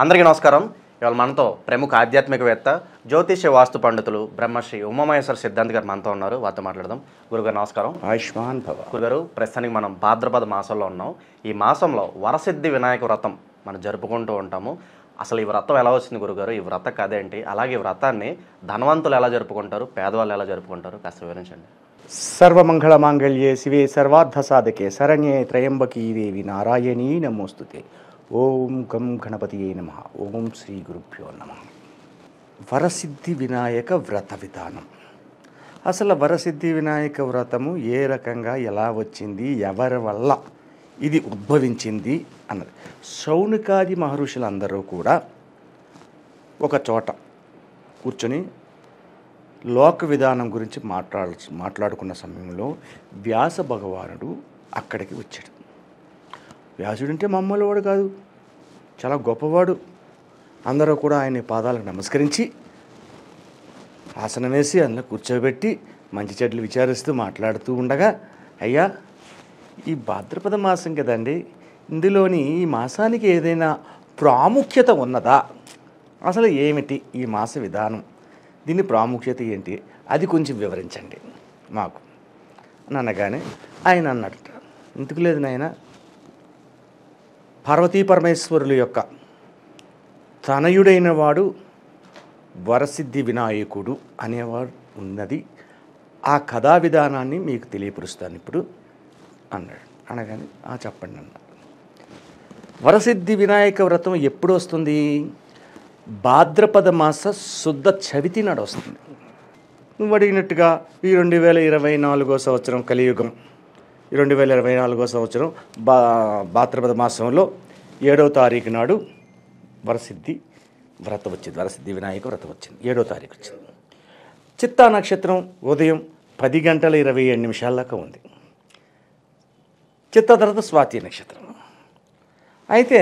అందరికీ నమస్కారం. ఇవాళ మనతో ప్రముఖ ఆధ్యాత్మికవేత్త జ్యోతిష్య వాస్తు పండితులు బ్రహ్మశ్రీ ఉమామహేశ్వర సిద్ధాంత్ గారు మనతో ఉన్నారు. వారితో మాట్లాడదాం. గురుగారు నమస్కారం. ఆయుష్మాన్ భవ. గురుగారు, ప్రస్తుతానికి మనం భాద్రపద మాసంలో ఉన్నాం. ఈ మాసంలో వరసిద్ధి వినాయక వ్రతం మనం జరుపుకుంటూ ఉంటాము. అసలు ఈ వ్రతం ఎలా వచ్చింది గురుగారు? ఈ వ్రత కథ ఏంటి? అలాగే ఈ వ్రతాన్ని ధనవంతులు ఎలా జరుపుకుంటారు, పేదవాళ్ళు ఎలా జరుపుకుంటారు, కాస్త వివరించండి. సర్వమంగళ మాంగళ్యే శివే సర్వార్థ సాధకే శరణ్యే త్రయంబకీ దేవి నారాయణీ నమోస్తుతే. ఓం గం గణపతియే నమః. ఓం శ్రీ గురుభ్యో నమః. వరసిద్ధి వినాయక వ్రత విధానం. అసలు వరసిద్ధి వినాయక వ్రతము ఏ రకంగా ఎలా వచ్చింది, ఎవరి వల్ల ఇది ఉద్భవించింది అన్నది. శౌనకాది మహర్షులందరూ కూడా ఒక చోట కూర్చొని లోక విధానం గురించి మాట్లాడుకున్న సమయంలో వ్యాస భగవానుడు అక్కడికి వచ్చాడు. వ్యాసుడు అంటే మామూలు వాడు కాదు, చాలా గొప్పవాడు. అందరూ కూడా ఆయన పాదాలకు నమస్కరించి ఆసనం వేసి అందులో కూర్చోబెట్టి మంచి చెడ్లు విచారిస్తూ మాట్లాడుతూ ఉండగా, అయ్యా ఈ భాద్రపద మాసం కదండి, ఇందులోని ఈ మాసానికి ఏదైనా ప్రాముఖ్యత ఉన్నదా? అసలు ఏమిటి ఈ మాస విధానం, దీని ప్రాముఖ్యత ఏంటి, అది కొంచెం వివరించండి మాకు అని అనగానే ఆయన అన్నట్ట, ఎందుకు లేదు నాయన, పార్వతీ పరమేశ్వరుల యొక్క తనయుడైన వాడు వరసిద్ధి వినాయకుడు అనేవాడు ఉన్నది, ఆ కథా విధానాన్ని మీకు తెలియపరుస్తాను ఇప్పుడు అన్నాడు. అనగానే చెప్పండి అన్నాడు. వరసిద్ధి వినాయక వ్రతం ఎప్పుడు వస్తుంది? భాద్రపద మాస శుద్ధ చవితి నాడు వస్తుంది. నువ్వు అడిగినట్టుగా ఈ 2024 సంవత్సరం కలియుగం, 2024 సంవత్సరం భాద్రపద మాసంలో 7వ తారీఖు నాడు వరసిద్ధి వ్రతం వచ్చింది. వరసిద్ధి వినాయక వ్రతం వచ్చింది, 7వ తారీఖు వచ్చింది. చిత్తా నక్షత్రం ఉదయం 10:27 దాకా ఉంది. చిత్తా తర్వాత స్వాతి నక్షత్రం. అయితే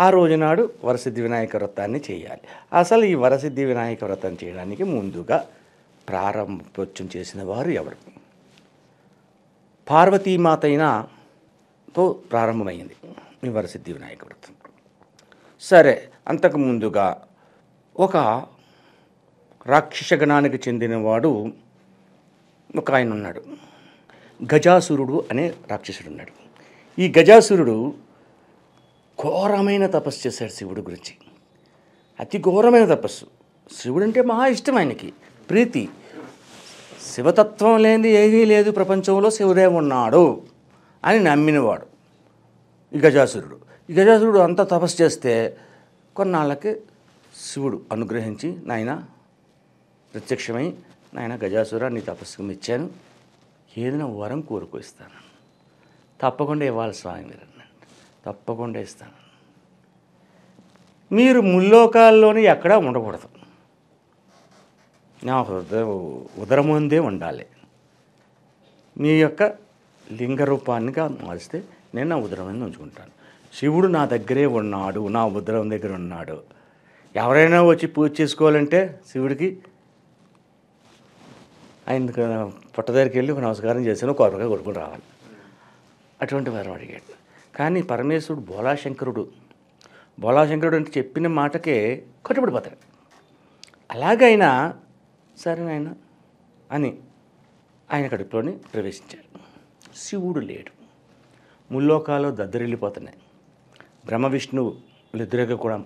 ఆ రోజునాడు వరసిద్ధి వినాయక వ్రతాన్ని చేయాలి. అసలు ఈ వరసిద్ధి వినాయక వ్రతం చేయడానికి ముందుగా ప్రారంభోత్సవం చేసిన వారు ఎవరు? పార్వతీమాత అయినతో ప్రారంభమైంది ఈ వరసిద్ధి వినాయక వ్రతం. సరే, అంతకు ముందుగా ఒక రాక్షస గణానికి చెందినవాడు ఒక ఆయన ఉన్నాడు. గజాసురుడు అనే రాక్షసుడు ఉన్నాడు. ఈ గజాసురుడు ఘోరమైన తపస్సు చేశాడు శివుడి గురించి. అతి ఘోరమైన తపస్సు. శివుడు అంటే మహా ఇష్టం, ఆయనకి ప్రీతి. శివతత్వం లేనిది ఏదీ లేదు ప్రపంచంలో, శివుడే ఉన్నాడు అని నమ్మినవాడు ఈ గజాసురుడు. ఈ గజాసురుడు అంతా తపస్సు చేస్తే కొన్నాళ్ళకి శివుడు అనుగ్రహించి, నాయన ప్రత్యక్షమై, నాయన గజాసుర, నీ తపస్సుకు మెచ్చాను, ఏదైనా వరం కోరుకొస్తాను. తప్పకుండా ఇవ్వాలి స్వామి మీరు అన్నాడు. తప్పకుండా ఇస్తాను. మీరు ముల్లోకాల్లోని ఎక్కడా ఉండకూడదు, నా ఉదరముందే ఉండాలి. మీ యొక్క లింగ రూపాన్నిగా మారిస్తే నేను నా ఉదరం మీద ఉంచుకుంటాను. శివుడు నా దగ్గరే ఉన్నాడు, నా ఉదరం దగ్గర ఉన్నాడు. ఎవరైనా వచ్చి పూజ చేసుకోవాలంటే శివుడికి ఆయన పొట్ట దగ్గరికి వెళ్ళి ఒక నమస్కారం చేసాను, కొబ్బరికాయ కొడుకుని రావాలి. అటువంటి వారు అడిగాడు. కానీ పరమేశ్వరుడు బోళాశంకరుడు. బోళాశంకరుడు అంటే చెప్పిన మాటకే కట్టుబడిపోతాడు. అలాగైనా సరేనైనా అని ఆయన కడుపులోని ప్రవేశించాడు. శివుడు లేడు. ముల్లోకాలు దద్దరిల్లిపోతున్నాయి. బ్రహ్మ విష్ణువులు ఇద్దరుగా కూడా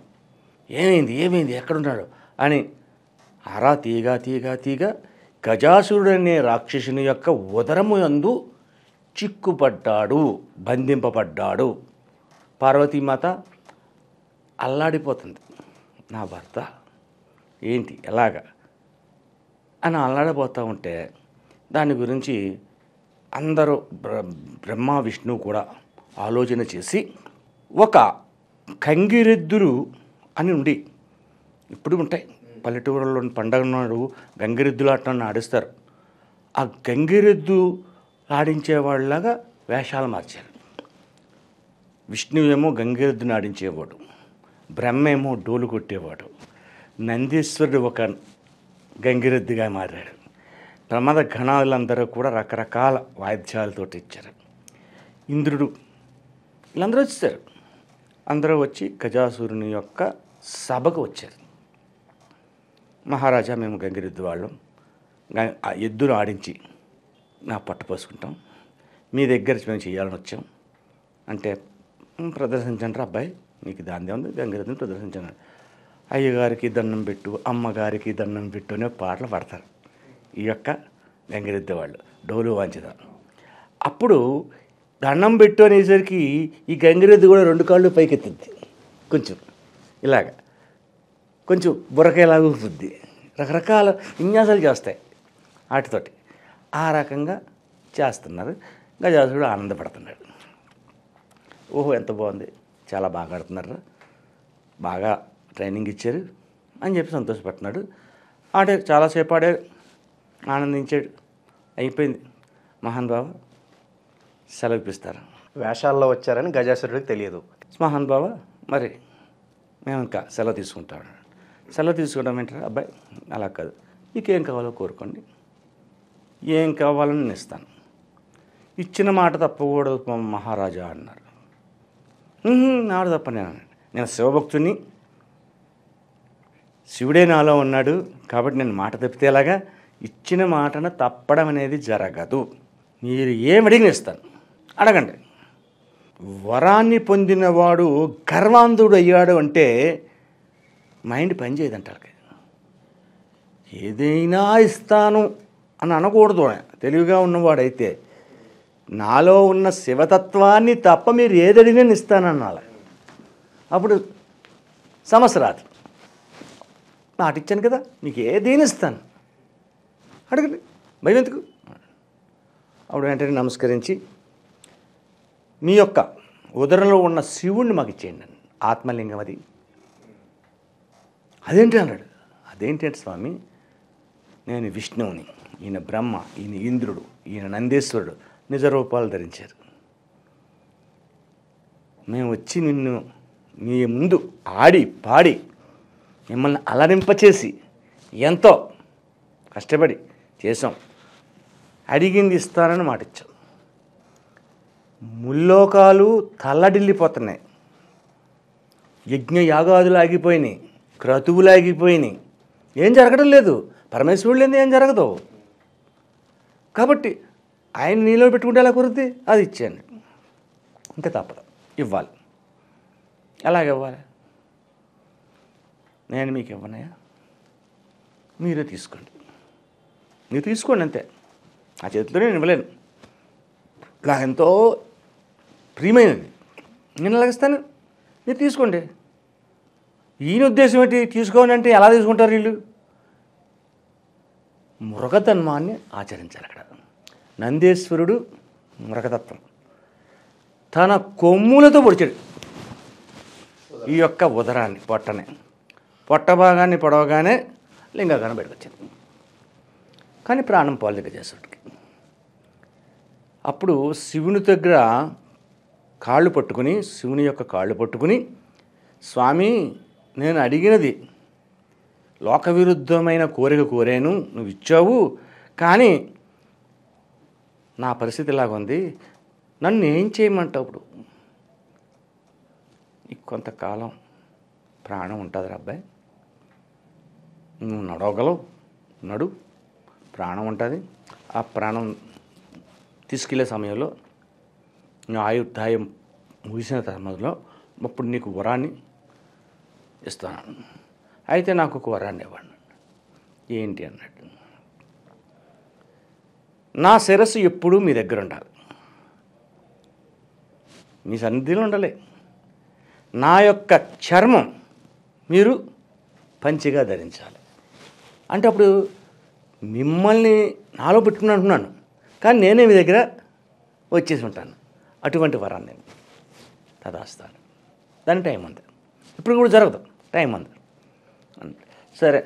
ఏమైంది ఏమైంది ఎక్కడున్నాడు అని ఆరా తీగ గజాసురుడు అనే రాక్షసుని యొక్క ఉదరము యందు చిక్కుపడ్డాడు, బంధింపబడ్డాడు. పార్వతీమాత అల్లాడిపోతుంది. నా భర్త ఏంటి ఎలాగా అని అల్లాడిపోతూ ఉంటే దాని గురించి అందరూ బ్రహ్మ విష్ణువు కూడా ఆలోచన చేసి ఒక గంగిరెద్దులు అని ఉండి, ఇప్పుడు ఉంటాయి పల్లెటూరులో పండగ నాడు గంగిరెద్దులు ఆటను ఆడిస్తారు. ఆ గంగిరెద్దు ఆడించేవాళ్ళలాగా వేషాలు మార్చారు. విష్ణువేమో గంగిరెద్దుని ఆడించేవాడు, బ్రహ్మేమో డోలు కొట్టేవాడు, నందీశ్వరుడు ఒక గంగిరెద్దుగా మారాడు. ప్రమాద గణాలందరూ కూడా రకరకాల వాయిద్యాలతో ఇచ్చారు. ఇంద్రుడు, వీళ్ళందరూ వచ్చారు. అందరూ వచ్చి గజాసురుని యొక్క సభకు వచ్చారు. మహారాజా, మేము గంగిరెద్దు వాళ్ళం, ఆ ఎద్దును ఆడించి నా పట్టు పోసుకుంటాం, మీ దగ్గర మేము చేయాలని వచ్చాం అంటే, ప్రదర్శించండి అబ్బాయి, మీకు దాందే ఉంది, గంగిరెద్దుని ప్రదర్శించండి. అయ్యగారికి దండం పెట్టు, అమ్మగారికి దండం పెట్టు అనే పాటలు పాడతారు ఈ యొక్క గంగిరెద్దు వాళ్ళు, డోలు వాంచుతారు. అప్పుడు దండం పెట్టు అనేసరికి ఈ గంగిరెద్దు కూడా 2 కాళ్ళు పైకెత్తుద్ది, కొంచెం ఇలాగ కొంచెం బుర్రకాయలాగా ఊపుద్ది, రకరకాల విన్యాసాలు చేస్తాయి వాటితోటి. ఆ రకంగా చేస్తున్నారు. గజాసురుడు ఆనందపడుతున్నాడు. ఓహో, ఎంత బాగుంది, చాలా బాగా ఆడుతున్నారు, బాగా ట్రైనింగ్ ఇచ్చారు అని చెప్పి సంతోషపడుతున్నాడు. ఆడారు, చాలాసేపు ఆడారు, ఆనందించాడు. అయిపోయింది. మహాన్ బావ సెలవు ఇప్పిస్తారు. వేషాల్లో వచ్చారని గజాసురుడికి తెలియదు. మహాన్ బావ మరి మేము ఇంకా సెలవు తీసుకుంటాం. సెలవు తీసుకోవడం ఏంటారు అబ్బాయి, అలా కాదు, మీకేం కావాలో కోరుకోండి, ఏం కావాలని నేను ఇస్తాను, ఇచ్చిన మాట తప్పకూడదు మహారాజా అన్నారు. నాడు తప్ప నేను శివభక్తుని, శివుడే నాలో ఉన్నాడు కాబట్టి నేను మాట తప్పితే ఎలాగా, ఇచ్చిన మాటను తప్పడం అనేది జరగదు, మీరు ఏం అడిగిన ఇస్తాను, అడగండి. వరాన్ని పొందినవాడు గర్వాంధుడు అయ్యాడు అంటే మైండ్ పనిచేయదంటారు. ఏదైనా ఇస్తాను అని అనకూడదు. తెలివిగా ఉన్నవాడైతే నాలో ఉన్న శివతత్వాన్ని తప్ప మీరు ఏదడిగినా ఇస్తానన్నాలి. అప్పుడు సమస్య రాదు. మాట ఇచ్చాను కదా, మీకు ఏదైనా ఇస్తాను, అడగండి, భయం ఎందుకు. అప్పుడు వెంటనే నమస్కరించి, మీ యొక్క ఉదరంలో ఉన్న శివుణ్ణి మాకు ఇచ్చేయండి, ఆత్మలింగం అది. అదేంటి అన్నాడు. అదేంటి అంటే స్వామి, నేను విష్ణువుని, ఈయన బ్రహ్మ, ఈయన ఇంద్రుడు, ఈయన నందీశ్వరుడు నిజ రూపాలు ధరించారు. మేము వచ్చి నిన్ను మీ ముందు ఆడి పాడి మిమ్మల్ని అలరింపచేసి ఎంతో కష్టపడి చేసాం, అడిగింది ఇస్తానని మాట ఇచ్చాం. ముల్లోకాలు తల్లడిల్లిపోతున్నాయి, యజ్ఞ యాగాదులు ఆగిపోయినాయి, క్రతువులు ఆగిపోయినాయి, ఏం జరగడం లేదు. పరమేశ్వరుడు లేని ఏం జరగదు. కాబట్టి ఆయన నీలో పెట్టుకుంటే ఎలా కుదిరితే అది ఇచ్చేయండి, ఇంకా తప్పదు, ఇవ్వాలి. ఎలాగ ఇవ్వాలి? నేను మీకు ఇవ్వనయా, మీరే తీసుకోండి, మీరు తీసుకోండి అంతే. ఆ చేతిలో నేను ఇవ్వలేను, నాకెంతో ప్రియమైనది, నేను అలాగిస్తాను, మీరు తీసుకోండి. ఈయన ఉద్దేశం ఏంటి, తీసుకోండి అంటే ఎలా తీసుకుంటారు వీళ్ళు? మృగధర్మాన్ని ఆచరించాలి. అక్కడ నందీశ్వరుడు మృగతత్వం, తన కొమ్ములతో పొడిచాడు ఈ యొక్క ఉదరాన్ని, పొట్ట భాగాన్ని పొడవగానే లింగాగానం బయటకు వచ్చింది. కానీ ప్రాణం పోలేదు గజాసురుడికి. అప్పుడు శివుని దగ్గర కాళ్ళు పట్టుకుని, శివుని యొక్క కాళ్ళు పట్టుకుని, స్వామి నేను అడిగినది లోక విరుద్ధమైన కోరిక కోరాను, నువ్వు ఇచ్చావు, కానీ నా పరిస్థితి ఇలాగుంది, నన్ను ఏం చేయమంటావు? ఇప్పుడు నీకు కొంతకాలం ప్రాణం ఉంటుంది అబ్బాయి, నువ్వు నడవగలవు, నడు, ప్రాణం ఉంటుంది. ఆ ప్రాణం తీసుకెళ్లే సమయంలో నువ్వు ఆయుర్దాయం ముగిసిన సమయంలో అప్పుడు నీకు వరాన్ని ఇస్తాను. అయితే నాకు ఒక వరాన్ని ఇవ్వండి. ఏంటి అన్నట్టు, నా శిరస్సు ఎప్పుడూ మీ దగ్గర ఉండాలి, మీ సన్నిధిలో ఉండాలి. నా యొక్క చర్మం మీరు పంచిగా ధరించాలి. అంటే అప్పుడు మిమ్మల్ని నాలో పెట్టుకుని అంటున్నాను, కానీ నేనే మీ దగ్గర వచ్చేసి ఉంటాను. అటువంటి వరాన్ని నేను తదాస్తాను. దాని టైం ఉంది, ఇప్పుడు కూడా జరగదు, టైం ఉంది. సరే,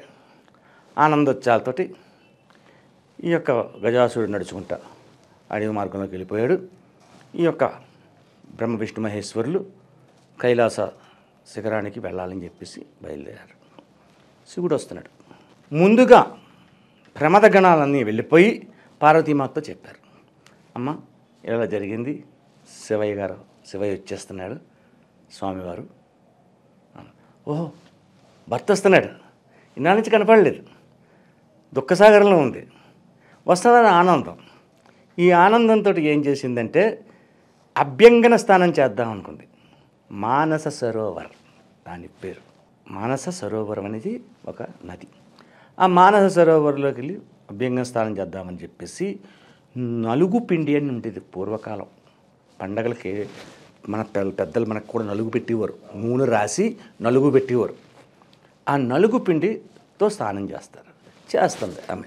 ఆనందోత్సాహాలతోటి ఈ యొక్క గజాసురుడు నడుచుకుంటా అడవి మార్గంలోకి వెళ్ళిపోయాడు. ఈ యొక్క బ్రహ్మ విష్ణు మహేశ్వరులు కైలాస శిఖరానికి వెళ్ళాలని చెప్పేసి బయలుదేరారు. శివుడు వస్తున్నాడు. ముందుగా ప్రమద గణాలన్నీ వెళ్ళిపోయి పార్వతీమాతతో చెప్పారు, అమ్మ ఇలా జరిగింది, శివయ్య వచ్చేస్తున్నాడు స్వామివారు. ఓహో, భర్త వస్తున్నాడు, ఇన్నాళ్ళ నుంచి కనపడలేదు, దుఃఖసాగరంలో ఉంది, వస్తుందని ఆనందం. ఈ ఆనందంతో ఏం చేసిందంటే అభ్యంగన స్నానం చేద్దాం అనుకుంది. మానస సరోవర్ దాని పేరు. మానస సరోవరం అనేది ఒక నది. ఆ మానస సరోవరంలోకి వెళ్ళి అభ్యంగన స్నానం చేద్దామని చెప్పేసి నలుగు పిండి అని ఉండేది పూర్వకాలం. పండగలకి మన పెద్దలు మనకు కూడా నలుగు పెట్టేవారు, నూనె రాసి నలుగు పెట్టేవారు. ఆ నలుగు పిండితో స్నానం చేస్తుంది ఆమె.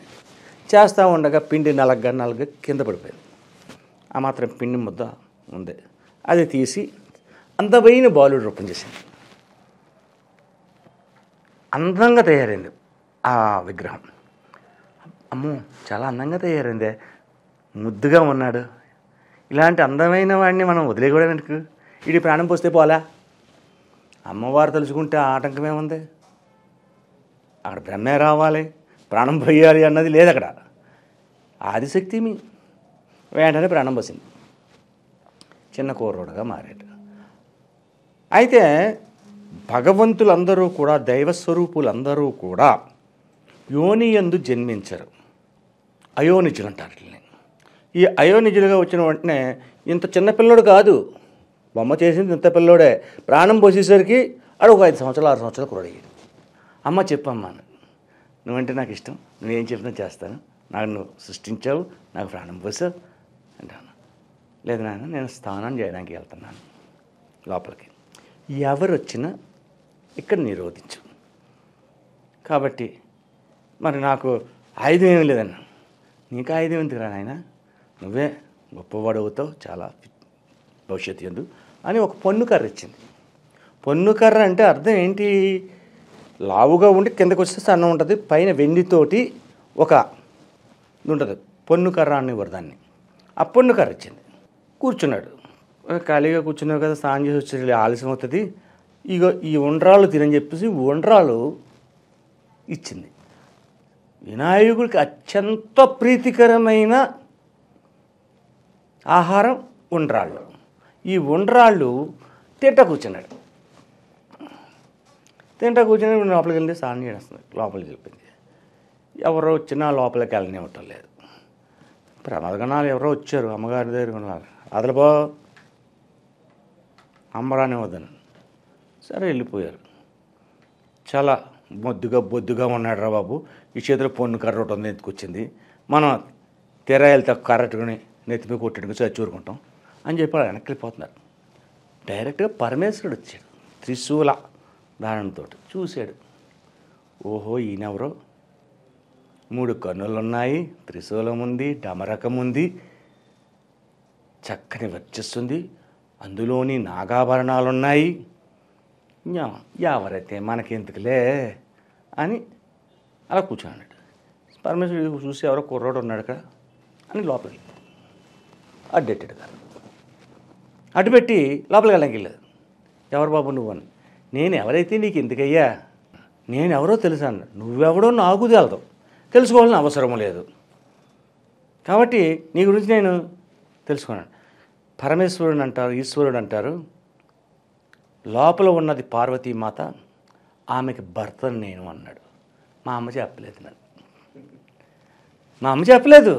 చేస్తూ ఉండగా పిండి నలగ కింద పడిపోయింది. ఆ మాత్రం పిండి ముద్ద ఉంది, అది తీసి అందమైన బాలుడు రూపం చేసింది. అందంగా తయారైంది ఆ విగ్రహం. అమ్మో చాలా అందంగా తయారైందే, ముద్దుగా ఉన్నాడు. ఇలాంటి అందమైన వాడిని మనం వదిలేయకూడదు ఎందుకు? వీడి ప్రాణం పోస్తే పోలా? అమ్మవారు తలుచుకుంటే ఆటంకమే ఉంది. అక్కడ బ్రహ్మే రావాలి, ప్రాణం పోయాలి అన్నది లేదు అక్కడ. ఆదిశక్తి మీ వెంటనే ప్రాణం పోసింది, చిన్న కుర్రోడుగా మారాడు. అయితే భగవంతులందరూ కూడా, దైవస్వరూపులందరూ కూడా యోనియందు జన్మించరు, అయోనిజులు అంటారు. ఈ అయోనిజులుగా వచ్చిన వెంటనే ఇంత చిన్నపిల్లడు కాదు, బొమ్మ చేసింది ఇంత పిల్లోడే. ప్రాణం పోసేసరికి అడు ఒక 5 సంవత్సరాలు 6 సంవత్సరాలు కురడయ్యాడు. అమ్మ చెప్పమ్మా, నువ్వంటే నాకు ఇష్టం, నువ్వేం చెప్పినా చేస్తాను, నాకు నువ్వు సృష్టించావు, నాకు ప్రాణం పోసావు అంటాను. లేదు నాయన, నేను స్నానం చేయడానికి వెళ్తున్నాను లోపలికి, ఎవరు వచ్చినా ఇక్కడ నిరోధించు. కాబట్టి మరి నాకు ఆయుధం ఏమీ లేదన్నా. నీకు ఆయుధం ఎందుకు రా నాయన, నువ్వే గొప్పవాడు అవుతావు చాలా భవిష్యత్తు ఎందు అని ఒక పొన్ను కర్ర ఇచ్చింది. పొన్ను కర్ర అంటే అర్థం ఏంటి? లావుగా ఉండి కిందకు వస్తే సన్నం ఉంటుంది, పైన వెండితోటి ఒక ఉంటుంది, పొన్ను కర్ర అనేవారు దాన్ని. ఆ పొన్ను కర్ర ఇచ్చింది. కూర్చున్నాడు, ఖాళీగా కూర్చున్నావు కదా, స్నానం చేసి వచ్చి ఆలస్యం అవుతుంది, ఇగో ఈ ఉండ్రాళ్ళు తినని చెప్పేసి ఉండ్రాళ్ళు ఇచ్చింది. వినాయకుడికి అత్యంత ప్రీతికరమైన ఆహారం ఉండ్రాళ్ళు. ఈ ఉండ్రాళ్ళు తింటా కూర్చున్నాడు. లోపలికి వెళ్ళి స్నానం చేస్తుంది, లోపలికి వెళ్ళిపోయింది. ఎవరో వచ్చినా లోపలికి వెళ్ళనివ్వటం లేదు. ప్రమాదగణాలు ఎవరో వచ్చారు, అమ్మగారి దగ్గర ఉన్నారు, అదలపో అమ్మరానే వద్దను. సరే వెళ్ళిపోయారు. చాలా బొద్దుగా ఉన్నాడు రా బాబు, ఈ చేతిలో పొన్ను కర్ర ఒకటి ఉంది, ఎత్తుకొచ్చింది, మనం తెరాయిలతో కర్రట్టుకుని నెత్తిపై కొట్టుకుని చచ్చూరుకుంటాం అని చెప్పి వెనక్కి వెళ్ళిపోతున్నారు. డైరెక్ట్గా పరమేశ్వరుడు వచ్చాడు, త్రిశూల దానంతో చూశాడు. ఓహో ఈయనెవరో, 3 కన్నులు ఉన్నాయి, త్రిశూలం ఉంది, డమరకం ఉంది, చక్కని వర్చస్సుంది, అందులోని నాగాభరణాలు ఉన్నాయి, ఎవరైతే మనకెందుకులే అని అలా కూర్చున్నాడు. పరమేశ్వరుడు చూసి ఎవరో కుర్రోడు ఉన్నాడు అక్కడ అని లోపలికి అడ్డెట్టాడు కాదు, అడ్డుపెట్టి లోపలికి వెళ్ళడానికి వెళ్ళలేదు. ఎవరు బాబు నువ్వు అని. నేను ఎవరైతే నీకు ఎందుకయ్యా, నేను ఎవరో తెలుసా అన్నాడు. నువ్వెవడో నాకు తెలదు, తెలుసుకోవాలని అవసరం లేదు, కాబట్టి నీ గురించి నేను తెలుసుకున్నాను. పరమేశ్వరుడు అంటారు, ఈశ్వరుడు అంటారు, లోపల ఉన్నది పార్వతీమాత, ఆమెకి భర్తను నేను అన్నాడు. మా అమ్మ చెప్పలేదు నన్ను, మా అమ్మ చెప్పలేదు.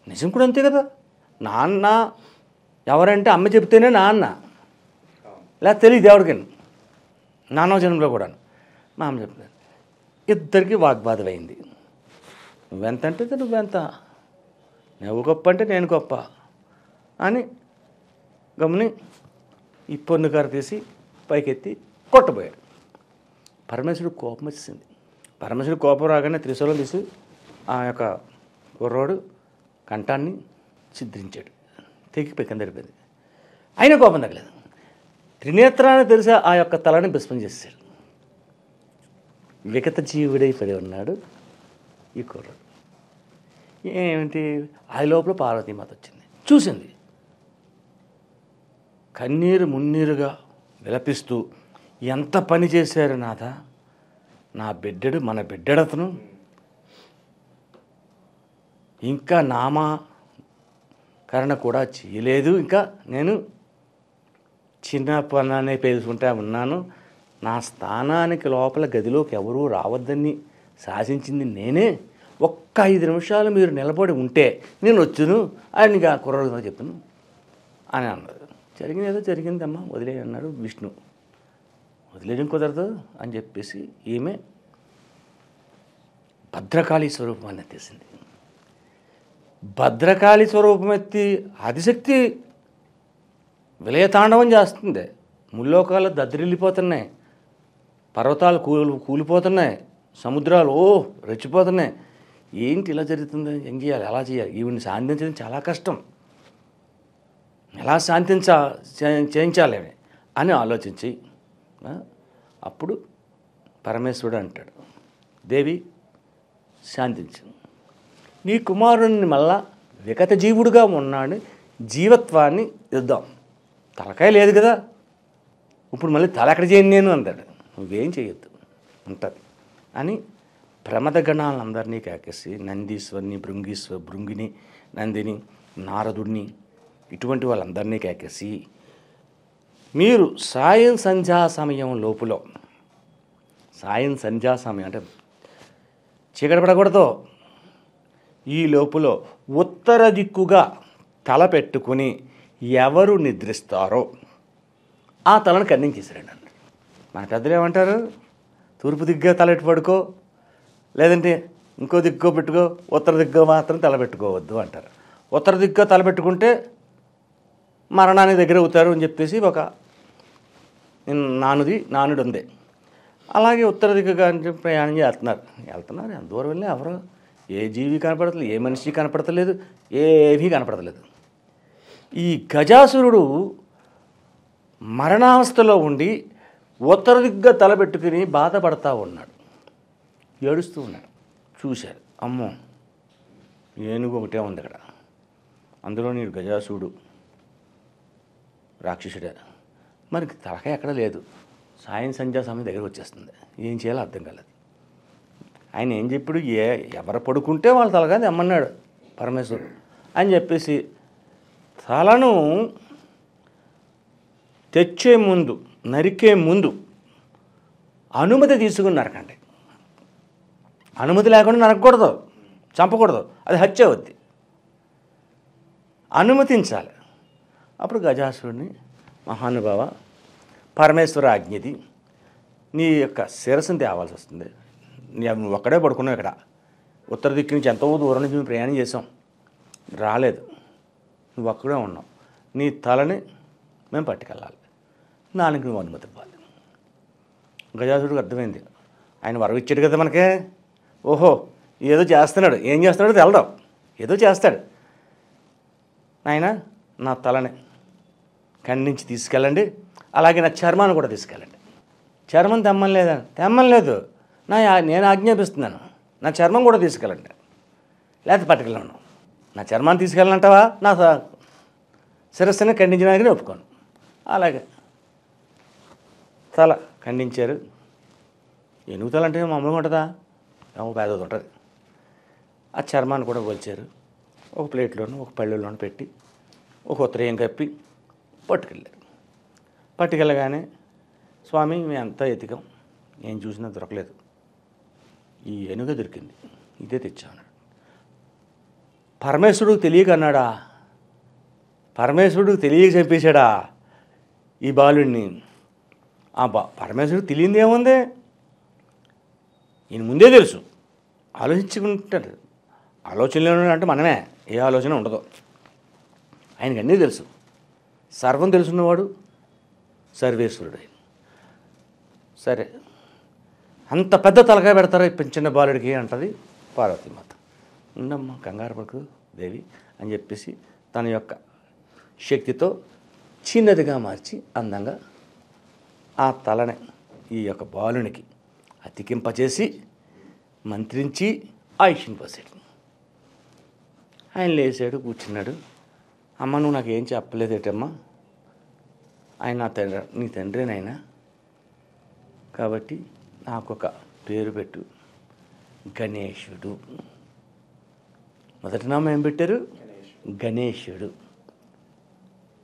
నిజం కూడా అంతే కదా, నాన్న ఎవరంటే అమ్మ చెప్తేనే నాన్న, ఇలా తెలియదు ఎవరికైనా, నాన్న జన్మలో కూడా. మా అమ్మ చెప్పలేదు. ఇద్దరికి వాగ్వాదం అయింది. నువ్వెంత అంటే నువ్వెంత, నువ్వు గొప్ప అంటే నేను గొప్ప అని గమని ఈ పొన్ను కర్ర తీసి పైకెత్తి కొట్టబోయాడు. పరమేశ్వరుడు కోపం వచ్చింది. పరమేశ్వరుడు కోపం రాగానే త్రిశూలం తీసి ఆ యొక్క కుర్రోడు కంఠాన్ని ఛిద్రించాడు, తెగిపోయి కింద పడిపోయింది. అయినా కోపం తగ్గలేదు. త్రినేత్రాన్ని తెలిసి ఆ యొక్క తలని భస్మం చేశాడు. విగత జీవుడై పడి ఉన్నాడు ఈ కుర్రోడు. ఏమిటి, ఆ లోపల పార్వతీమాత వచ్చింది, చూసింది. కన్నీరు మున్నీరుగా విలపిస్తూ, ఎంత పని చేశారు నాథ, నా బిడ్డడు, మన బిడ్డడతను ఇంకా నామకరణ కూడా చేయలేదు, ఇంకా నేను చిన్న పనాన్ని పేల్చుకుంటా ఉన్నాను, నా స్థానానికి లోపల గదిలోకి ఎవరూ రావద్దని శాసించింది నేనే. ఒక్క 5 నిమిషాలు మీరు నిలబడి ఉంటే నేను వచ్చును అని నీకు ఆ కుర్రాడు చెప్పాను అని అన్నాడు. జరిగింది ఏదో జరిగిందమ్మా, వదిలే అన్నాడు విష్ణు. వదిలేయడం కుదరదు అని చెప్పేసి ఈమె భద్రకాళి స్వరూపాన్ని ఎత్తేసింది. భద్రకాళి స్వరూపం ఎత్తి ఆదిశక్తి విలయతాండవం చేస్తుంది. ముల్లోకాలు దద్దరిల్లిపోతున్నాయి, పర్వతాలు కూలిపోతున్నాయి, సముద్రాలు రెచ్చిపోతున్నాయి. ఏంటి ఇలా జరుగుతుంది, ఏం చేయాలి, ఎలా చేయాలి, ఈవిని శాంతించడం చాలా కష్టం, ఎలా చేయించాలి అని ఆలోచించి అప్పుడు పరమేశ్వరుడు అంటాడు, దేవి శాంతించు, నీ కుమారుణ్ణి మళ్ళా విగత జీవుడుగా ఉన్నాడు, జీవత్వాన్ని ఇద్దాం. తలకాయ లేదు కదా, ఇప్పుడు మళ్ళీ తల ఎక్కడ చేయను నేను అంటాడు. నువ్వేం చేయొద్దు ఉంటుంది అని ప్రమద గణాలందరినీ కాకేసి నందీశ్వరిని, భృంగిని, నందిని, నారదుడిని, ఇటువంటి వాళ్ళందరినీ కాకేసి మీరు సాయం సంధ్యా సమయం లోపల, సాయం సంధ్యా సమయం అంటే చీకటి పడకూడదు, ఈ లోపల ఉత్తర దిక్కుగా తల పెట్టుకుని ఎవరు నిద్రిస్తారో ఆ తలను ఖండించేసారండి. మన పెద్దలు ఏమంటారు, తూర్పు దిగ్గా తలెట్టు పడుకో, లేదంటే ఇంకో దిగ్గో పెట్టుకో, ఉత్తర దిగ్గో మాత్రం తలపెట్టుకోవద్దు అంటారు. ఉత్తర దిగ్గా తలపెట్టుకుంటే మరణానికి దగ్గర అవుతారు అని చెప్పేసి ఒక నానుడి ఉంది. అలాగే ఉత్తర దిక్కుగా ప్రయాణం వెళ్తున్నారు. ఎంత దూరం వెళ్ళి ఎవరో ఏ జీవి కనపడతలేదు, ఏ మనిషి కనపడతలేదు, ఏమీ కనపడతలేదు. ఈ గజాసురుడు మరణావస్థలో ఉండి ఉత్తర దిగ్గా తలపెట్టుకుని బాధపడతా ఉన్నాడు, ఏడుస్తూ ఉన్నాడు. చూశారు, అమ్మో ఏనుగు ఒకటే ఉంది అక్కడ, అందులో నీడు గజాసురుడు రాక్షసుడే, మరి తలకాయ ఎక్కడ లేదు. సాయం సంధ్యా సమయం దగ్గర వచ్చేస్తుంది, ఏం చేయాలో అర్థం కాలేదు. ఆయన ఏం చెప్పాడు, ఎవరు పడుకుంటే వాళ్ళ తలకాయ తెమ్మన్నాడు పరమేశ్వరుడు అని చెప్పేసి తలను తెచ్చే ముందు, నరికే ముందు అనుమతి తీసుకుని నరకండి. అనుమతి లేకుండా నరకకూడదు, చంపకూడదు, అది హత్య అవుద్ది. అనుమతించాలి. అప్పుడు గజాసురుడిని, మహానుభావ పరమేశ్వర ఆజ్ఞది, నీ యొక్క శిరస్సును తేవాల్సి వస్తుంది, నువ్వు ఒక్కడే పడుకున్నావు ఇక్కడ, ఉత్తర దిక్కు నుంచి ఎంతో దూరం నుంచి మేము ప్రయాణం చేసాం, రాలేదు, నువ్వు ఒక్కడే ఉన్నావు, నీ తలని మేము పట్టుకెళ్ళాలి, దానికి నువ్వు అనుమతి ఇవ్వాలి. గజాసురుడికి అర్థమైంది, ఆయన వరం ఇచ్చాడు కదా మనకే, ఓహో ఏదో చేస్తున్నాడు, ఏం చేస్తున్నాడో తెలడం, ఏదో చేస్తాడు. ఆయన నా తలని ఖండించి తీసుకెళ్ళండి, అలాగే నా చర్మాన్ని కూడా తీసుకెళ్ళండి. చర్మం తెమ్మలేదు, నేను ఆజ్ఞాపిస్తున్నాను, నా చర్మం కూడా తీసుకెళ్ళండి, లేకపోతే పట్టుకెళ్ళను. నా చర్మాన్ని తీసుకెళ్ళనంటావా, నా శిరస్సుని ఖండించడానికి ఒప్పుకోను. అలాగే తల ఖండించారు. ఏనుగు తల అంటే మామూలుగా ఉంటుందా, ఏమో పేదది ఉంటుంది. ఆ చర్మాన్ని కూడా కొలిచారు, ఒక ప్లేట్లోనూ ఒక పళ్ళెల్లోనూ పెట్టి ఒక ఉత్తరేయం కప్పి పట్టుకెళ్ళగానే స్వామి మేము అంతా ఎతికాం, ఏం చూసినా దొరకలేదు, ఈ ఏనుగ దొరికింది, ఇదే తెచ్చాను. పరమేశ్వరుడికి తెలియక అన్నాడా, పరమేశ్వరుడికి తెలియక చంపేశాడా ఈ బాలుడిని. పరమేశ్వరుడికి తెలియంది ఏముంది, ఈయన ముందే తెలుసు, ఆలోచించుకుంటాడు. ఆలోచనలు అంటే మనమే, ఏ ఆలోచన ఉండదు, ఆయనకి అన్నీ తెలుసు. సర్వం తెలుసున్నవాడు సర్వేశ్వరుడు. సరే, అంత పెద్ద తలకాయ పెడతారా చిన్న బాలుడికి అంటది పార్వతీమాత. ఉండమ్మా, కంగారు పడకు దేవి అని చెప్పేసి తన యొక్క శక్తితో చిన్నదిగా మార్చి అందంగా ఆ తలని ఈ యొక్క బాలునికి అతికింపచేసి మంత్రించి ఆయుష్ని పోసాడు. ఆయన లేచాడు, కూర్చున్నాడు. అమ్మ నువ్వు నాకు ఏం చెప్పలేదేటమ్మా, ఆయన నా తండ్రి, నీ తండ్రినైనా కాబట్టి నాకు ఒక పేరు పెట్టు, గణేశుడు. మొదటి నామం ఏం పెట్టారు, గణేశుడు.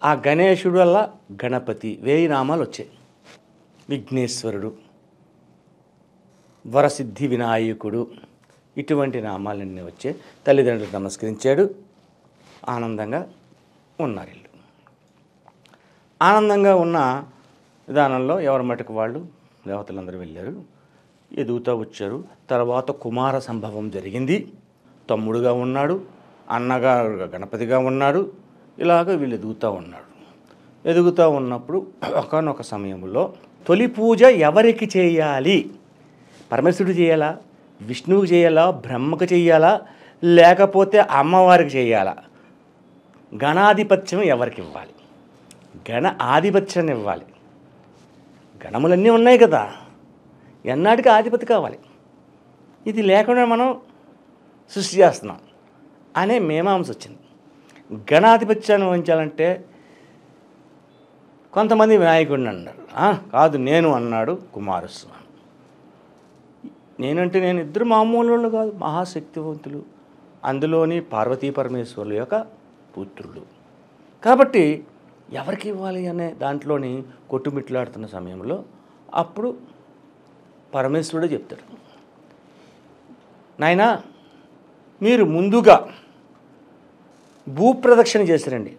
ఆ గణేశుడు వల్ల గణపతి 1000 నామాలు వచ్చాయి. విఘ్నేశ్వరుడు, వరసిద్ధి వినాయకుడు, ఇటువంటి నామాలన్నీ వచ్చే తల్లిదండ్రులకు నమస్కరించాడు. ఆనందంగా ఉన్నారు వీళ్ళు. ఆనందంగా ఉన్న విధానంలో ఎవరి మటుకు వాళ్ళు దేవతలందరూ వెళ్ళారు, ఎదుగుతూ వచ్చారు. తర్వాత కుమార సంభవం జరిగింది. తమ్ముడుగా ఉన్నాడు, అన్నగా గణపతిగా ఉన్నాడు. ఇలాగ వీళ్ళు ఎదుగుతూ ఉన్నాడు. ఎదుగుతూ ఉన్నప్పుడు ఒకానొక సమయంలో తొలి పూజ ఎవరికి చేయాలి? పరమేశ్వరుడు చేయాలా, విష్ణువుకి చేయాలా, బ్రహ్మకు చేయాలా, లేకపోతే అమ్మవారికి చేయాలా? గణాధిపత్యం ఎవరికి ఇవ్వాలి? గణ ఆధిపత్యాన్ని ఇవ్వాలి. గణములన్నీ ఉన్నాయి కదా, ఎన్నాటికి ఆధిపతి కావాలి. ఇది లేకుండా మనం సృష్టి చేస్తున్నాం అనే మీమాంస వచ్చింది. గణాధిపత్యాన్ని వహించాలంటే కొంతమంది వినాయకుడిని అన్నారు. కాదు నేను అన్నాడు కుమారస్వామి. నేనంటే నేను ఇద్దరు మామూలు వాళ్ళు కాదు, మహాశక్తివంతులు, అందులోని పార్వతీ పరమేశ్వరుల యొక్క పుత్రులు. కాబట్టి ఎవరికి ఇవ్వాలి అనే దాంట్లోని కొట్టుమిట్లాడుతున్న సమయంలో అప్పుడు పరమేశ్వరుడే చెప్తాడు, నాయనా మీరు ముందుగా భూప్రదక్షిణ చేసిరండి,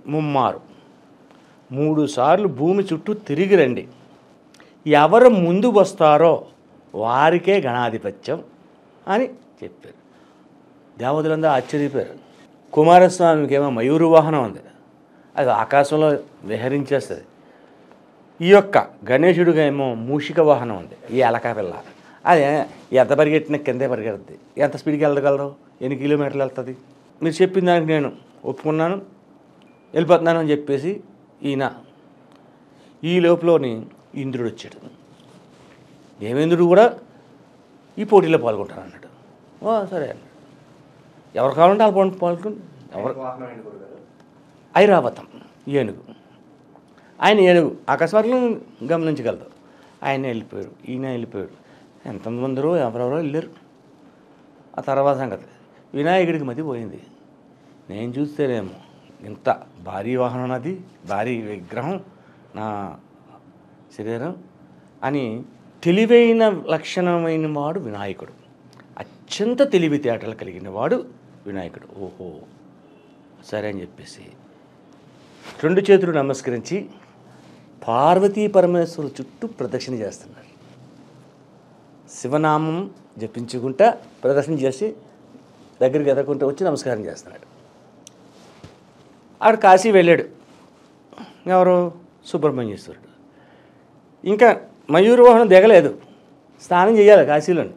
3 సార్లు భూమి చుట్టూ తిరిగి రండి. ఎవరు ముందు వస్తారో వారికే గణాధిపత్యం అని చెప్పారు. దేవతలందరూ ఆశ్చర్యపోయారు. కుమారస్వామికి ఏమో మయూరు వాహనం ఉంది, అది ఆకాశంలో విహరించేస్తుంది. ఈ యొక్క గణేశుడిగా ఏమో మూషిక వాహనం ఉంది, ఈ ఎలక పిల్ల. అది ఎంత పరిగెట్టినా కిందే పరిగెడుతుంది. ఎంత స్పీడ్కి వెళ్ళగలరు, ఎన్ని కిలోమీటర్లు వెళ్తుంది? మీరు చెప్పిన దానికి నేను ఒప్పుకున్నాను, వెళ్ళిపోతున్నాను అని చెప్పేసి ఈ లోపలని ఇంద్రుడు వచ్చాడు. దేవేంద్రుడు కూడా ఈ పోటీలో పాల్గొంటాను అన్నాడు. సరే అన్నాడు. ఎవరు కావాలంటే వాళ్ళు పాల్గొని. ఎవరు? ఐరావతం ఏనుగు. ఆయన ఏనుగు అకస్మాత్తుగా గమనించగలదు. ఆయన వెళ్ళిపోయాడు, ఈయన వెళ్ళిపోయాడు. ఎంతమందిరో ఎవరెవరో వెళ్ళారు. ఆ తర్వాత సంగతి వినాయకుడికి మతి పోయింది. నేను చూస్తేనేమో ఇంత భారీ వాహనం, అది భారీ విగ్రహం, నా శరీరం అని తెలివైన లక్షణమైన వాడు వినాయకుడు. అత్యంత తెలివితేటలు కలిగిన వాడు వినాయకుడు. ఓహో సరే అని చెప్పేసి 2 చేతులు నమస్కరించి పార్వతీ పరమేశ్వరుల చుట్టూ ప్రదక్షిణ చేస్తున్నారు. శివనామం జపించుకుంటా ప్రదక్షిణ చేసి దగ్గరికి ఎదకుంటూ వచ్చి నమస్కారం చేస్తున్నాడు. ఆడు కాశీ వెళ్ళాడు. ఎవరు? సుబ్రహ్మణ్యేశ్వరుడు. ఇంకా మయూర వాహనం దిగలేదు, స్నానం చేయాలి కాశీలోని.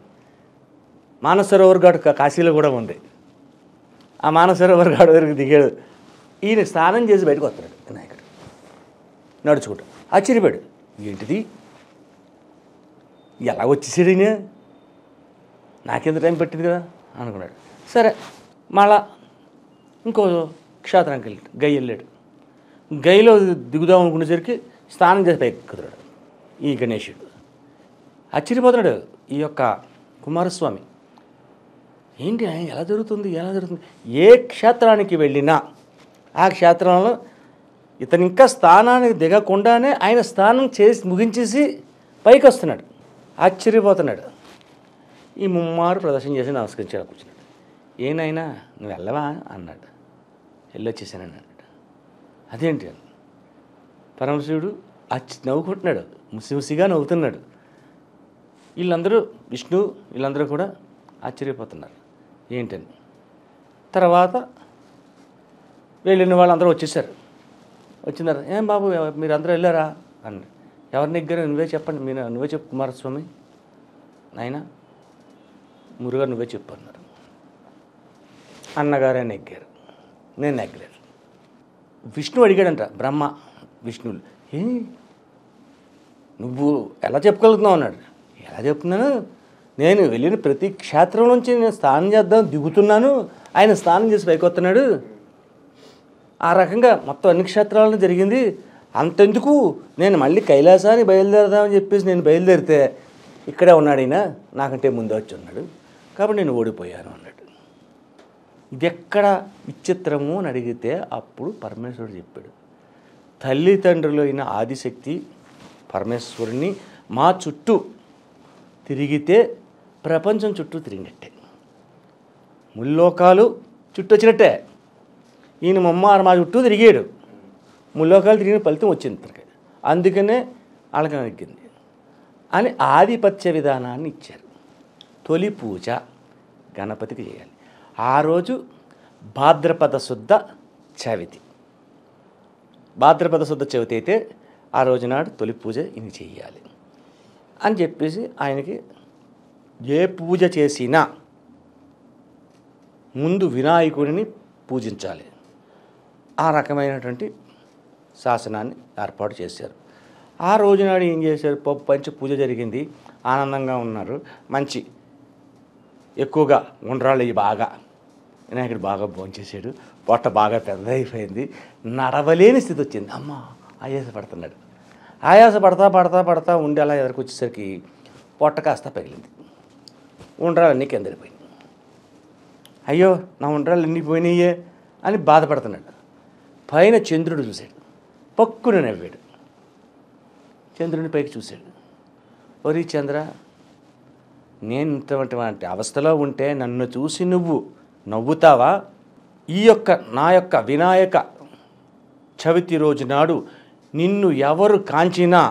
మానసరోవర్ ఘాట్ కాశీలో కూడా ఉంది. ఆ మానసరోవర్ ఘాట్ దగ్గరికి దిగాడు. ఈయన స్నానం చేసి బయటకు వస్తున్నాడు వినాయకుడు నడుచుకుంటూ. ఆశ్చర్యపోయాడు, ఏంటిది ఎలా వచ్చేసాడు ఈయన, నాకెంత టైం పట్టింది కదా అనుకున్నాడు. సరే మళ్ళా ఇంకో క్షేత్రానికి వెళ్ళాడు, గై వెళ్ళాడు. గైలో దిగుదాం అనుకునేసరికి స్నానం చేసి పైకి కుదరాడు ఈ గణేశుడు. ఆశ్చర్యపోతున్నాడు ఈ యొక్క కుమారస్వామి. ఏంటి ఎలా జరుగుతుంది, ఎలా జరుగుతుంది? ఏ క్షేత్రానికి వెళ్ళినా ఆ క్షేత్రంలో ఇతను ఇంకా స్థానానికి దిగకుండానే ఆయన స్నానం చేసి ముగించేసి పైకి వస్తున్నాడు. ఆశ్చర్యపోతున్నాడు. ఈ 3 ప్రదర్శన చేసి నమస్కరించాడు, కూర్చున్నాడు. ఏనాయనా నువ్వు వెళ్ళవా అన్నాడు. వెళ్ళొచ్చేసాను అన్నాడు. అదేంటి? పరమశివుడు నవ్వుకుంటున్నాడు, ముసిముసిగా నవ్వుతున్నాడు. వీళ్ళందరూ విష్ణు వీళ్ళందరూ కూడా ఆశ్చర్యపోతున్నారు ఏంటని. తర్వాత వెళ్ళిన వాళ్ళందరూ వచ్చేసారు. వచ్చినారు. ఏం బాబు మీరు అందరూ వెళ్ళారా అన్నాడు. ఎవరిని నెగ్గారు? నువ్వే చెప్పండి, నువ్వే చెప్పు కుమారస్వామి. నాయన మురుగారు నువ్వే చెప్పు అన్నారు. అన్నగారే నెగ్గారు, నేను నెగ్గలేదు. విష్ణు అడిగాడంట, బ్రహ్మ విష్ణువులు, నువ్వు ఎలా చెప్పగలుగుతున్నావు అన్నాడు. ఎలా చెప్తున్నాను, నేను వెళ్ళిన ప్రతి క్షేత్రం నుంచి నేను స్నానం చేద్దాం దిగుతున్నాను, ఆయన స్నానం చేసి పైకి వస్తున్నాడు. ఆ రకంగా మొత్తం అన్ని క్షేత్రాలను జరిగింది. అంతెందుకు, నేను మళ్ళీ కైలాసాన్ని బయలుదేరదామని చెప్పేసి నేను బయలుదేరితే ఇక్కడే ఉన్నాడు ఈయన, నాకంటే ముందు వచ్చి ఉన్నాడు, కాబట్టి నేను ఓడిపోయాను అన్నాడు. ఇది ఎక్కడ విచిత్రము అని అడిగితే అప్పుడు పరమేశ్వరుడు చెప్పాడు, తల్లిదండ్రులైన ఆదిశక్తి పరమేశ్వరుని మా చుట్టూ తిరిగితే ప్రపంచం చుట్టూ తిరిగినట్టే, ముల్లోకాలు చుట్టూ వచ్చినట్టే. ఈయన మా చుట్టూ తిరిగాడు, ముల్లోకాలు తిరిగిన ఫలితం వచ్చింది తనకి. అందుకనే వాళ్ళకి నెగ్గింది అని ఆధిపత్య విధానాన్ని ఇచ్చారు. తొలి పూజ గణపతికి చేయాలి. ఆ రోజు భాద్రపద శుద్ధ చవితి. భాద్రపద శుద్ధ చవితి అయితే ఆ రోజునాడు తొలి పూజ ఇని చేయాలి అని చెప్పేసి ఆయనకి ఏ పూజ చేసినా ముందు వినాయకుడిని పూజించాలి. ఆ రకమైనటువంటి శాసనాన్ని ఏర్పాటు చేశారు. ఆ రోజునాడు ఏం చేశారు, పప్పు పంచి పూజ జరిగింది, ఆనందంగా ఉన్నారు. మంచి ఎక్కువగా ఉండ్రాళ్ళు ఇవి బాగా వినాయకుడు బాగా భోంచేసాడు, పొట్ట బాగా పెద్దదైపోయింది, నడవలేని స్థితి వచ్చింది. అమ్మ ఆయాసపడుతున్నాడు. ఆయాసపడతా ఉండి అలా ఎదురుకు వచ్చేసరికి పొట్ట కాస్త పగిలింది, ఉండ్రాలన్నీ కిందడిపోయింది. అయ్యో నా ఉండ్రాలు ఎన్ని పోయినాయే అని బాధపడుతున్నాడు. పైన చంద్రుడు చూశాడు, పక్కున నవ్వాడు. చంద్రుని పైకి చూశాడు. ఒరి చంద్ర, నేను ఇంతటువంటి అవస్థలో ఉంటే నన్ను చూసి నువ్వు నవ్వుతావా? నా యొక్క వినాయక చవితి రోజు నాడు నిన్ను ఎవరు కాంచినా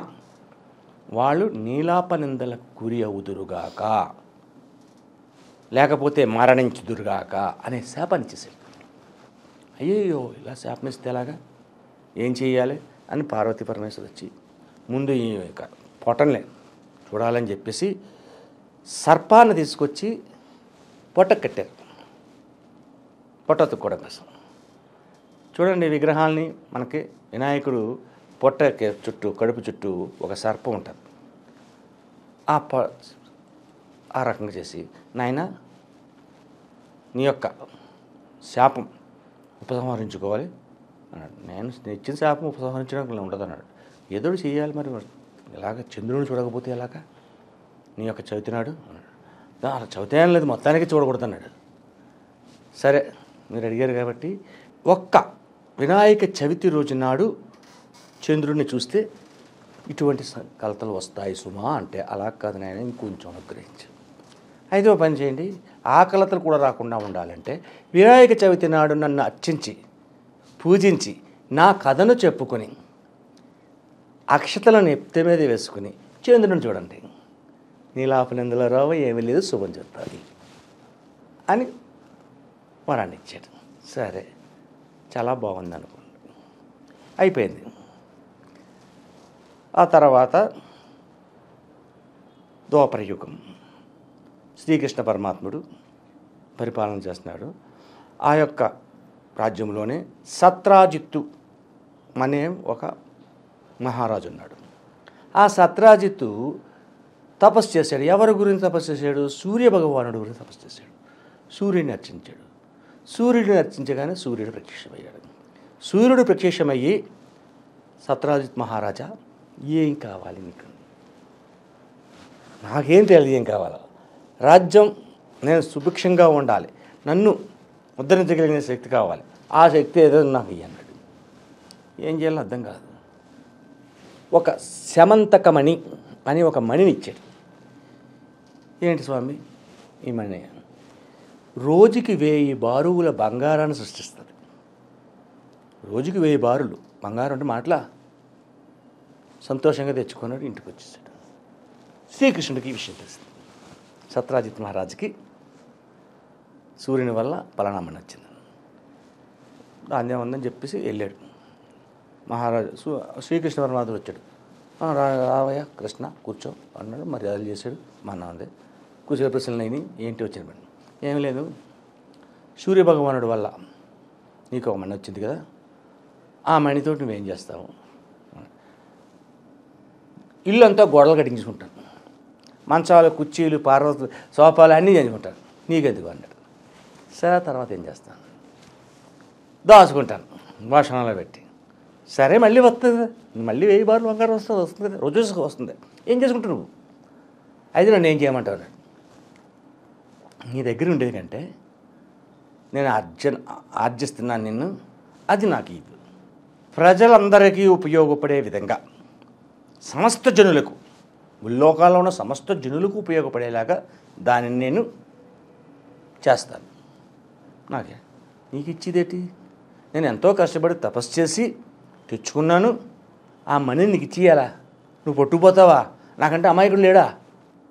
వాళ్ళు నీలాపనిందలకు గురి అవుదురుగాక, లేకపోతే మరణించుదురుగాక అనే శాపాన్నిచ్చేసాడు. అయ్యో ఇలా శాపనిస్తే ఎలాగా, ఏం చేయాలి అని పార్వతీ పరమేశ్వరు వచ్చి ముందు ఈ పొట్టని చూడాలని చెప్పేసి సర్పాన్ని తీసుకొచ్చి పొట్టకు కట్టారు. పొట్ట తుక్కోవడం కోసం. చూడండి విగ్రహాల్ని, మనకి వినాయకుడు పొట్ట చుట్టూ కడుపు చుట్టూ ఒక సర్పం ఉంటుంది. ఆ రకంగా చేసి, నాయన నీ యొక్క శాపం ఉపసంహరించుకోవాలి అన్నాడు. నేను ఇచ్చిన శాపం ఉపసంహరించడానికి ఉండదు అన్నాడు. ఏదో చేయాలి మరి, ఇలాగ చంద్రుని చూడకపోతే ఎలాగా నీ యొక్క చవితి నాడు అన్నాడు. చవితి ఏం లేదు, మొత్తానికి చూడకూడదు అన్నాడు. సరే మీరు అడిగారు కాబట్టి ఒక్క వినాయక చవితి రోజు నాడు చంద్రుడిని చూస్తే ఇటువంటి కలతలు వస్తాయి సుమా అంటే, అలా కాదు నాయన ఇంకొంచెం అనుగ్రహించు. అయితే పని చేయండి, ఆ కలతలు కూడా రాకుండా ఉండాలంటే వినాయక చవితి నాడు నన్ను అర్చించి పూజించి నా కథను చెప్పుకొని అక్షతలను ఎత్తి మీద వేసుకుని చంద్రుని చూడండి, నీలాపనిందుల రావ ఏమీ లేదు, శుభం చెప్తాది అని వరాన్ని ఇచ్చాడు. సరే చాలా బాగుంది అనుకోండి, అయిపోయింది. ఆ తర్వాత ద్వాపరయుగం, శ్రీకృష్ణ పరమాత్ముడు పరిపాలన చేస్తున్నాడు. ఆ యొక్క రాజ్యంలోనే సత్రాజిత్తు అనే ఒక మహారాజు ఉన్నాడు. ఆ సత్రాజిత్తు తపస్సు చేశాడు. ఎవరి గురించి తపస్సు చేశాడు? సూర్య భగవానుడు గురించి తపస్సు చేశాడు. సూర్యుడిని అర్చించాడు. సూర్యుడిని అర్చించగానే సూర్యుడు ప్రత్యక్షమయ్యాడు. సూర్యుడు ప్రత్యక్షమయ్యి, సత్రాజిత్ మహారాజా ఏం కావాలి నీకు? నాకేం తెలియదు ఏం కావాలో. రాజ్యం నేను సుభిక్షంగా ఉండాలి, నన్ను ఉద్ధరించగలిగిన శక్తి కావాలి, ఆ శక్తి ఏదో నాకు ఇయ్యన్నాడు. ఏం చేయాలో అర్థం కాదు. ఒక శమంతకమణి అని ఒక మణిని ఇచ్చాడు. ఏంటి స్వామి ఈ మణి? రోజుకి 1000 బారువుల బంగారాన్ని సృష్టిస్తుంది. రోజుకి 1000 బారులు బంగారం అంటే మాటలా. సంతోషంగా తెచ్చుకున్నాడు, ఇంటికి వచ్చేసాడు. శ్రీకృష్ణుడికి ఈ విషయం తెలిసింది. సత్రాజిత్ మహారాజుకి సూర్యుని వల్ల పలానా మణి వచ్చింది, ధాన్యం ఉందని చెప్పేసి వెళ్ళాడు. మహారాజు శ్రీకృష్ణ పరమాత్ముడు వచ్చాడు. రావయ్య కృష్ణ కూర్చో అన్నాడు. మర్యాదలు చేశాడు. మా నాన్నదే కూర్చో. ప్రశ్నలు అయినాయి. ఏంటి వచ్చిన మణి? ఏం లేదు, సూర్యభగవానుడి వల్ల నీకు ఒక మణి వచ్చింది కదా, ఆ మణితో నువ్వేం చేస్తావు? ఇల్లు అంతా గోడలు కట్టించుకుంటాను, మంచాలు కుర్చీలు పార్వతులు సోఫాలు అన్నీ చేయించుకుంటాను, నీకెందుకు అన్నాడు. సరే తర్వాత ఏం చేస్తాను? దాచుకుంటాను భాషణలో పెట్టి. సరే మళ్ళీ వస్తుంది, మళ్ళీ 1000 బార్లు బంగారం వస్తుంది కదా, రోజు వస్తుంది. ఏం చేసుకుంటావు నువ్వు? అయితే నన్ను ఏం చేయమంటావు అన్నాడు. నీ దగ్గర ఉండేది కంటే నేను ఆర్జిస్తున్నాను నిన్ను, అది నాకు ఇది. ప్రజలందరికీ ఉపయోగపడే విధంగా, సమస్త జనులకు ముల్లోకాల్లో ఉన్న సమస్త జనులకు ఉపయోగపడేలాగా దానిని నేను చేస్తాను. నాకే నీకు ఇచ్చేదేటి? నేను ఎంతో కష్టపడి తపస్సు చేసి తెచ్చుకున్నాను, ఆ మనీని నీకు ఇచ్చేయాలా? నువ్వు పట్టుకుపోతావా? నాకంటే అమాయకుడు లేడా?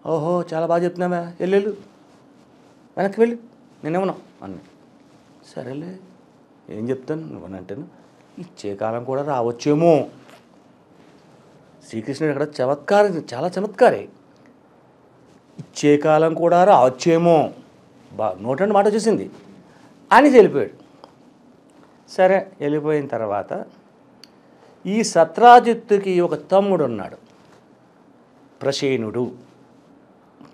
ఓహో, చాలా బాగా చెప్తున్నావా, వెళ్ళు వెనక్కి వెళ్ళి నేనేమన్నా అన్న. సరేలే, ఏం చెప్తాను నువ్వనంటాను. ఇచ్చే కాలం కూడా రావచ్చేమో. శ్రీకృష్ణుడు ఇక్కడ చాలా చమత్కారే. ఇచ్చే కాలం కూడా రావచ్చేమో, నోటండి మాట వచ్చేసింది అని వెళ్ళిపోయాడు. సరే, వెళ్ళిపోయిన తర్వాత ఈ సత్రాజిత్తుకి ఒక తమ్ముడు ఉన్నాడు, ప్రసేనుడు.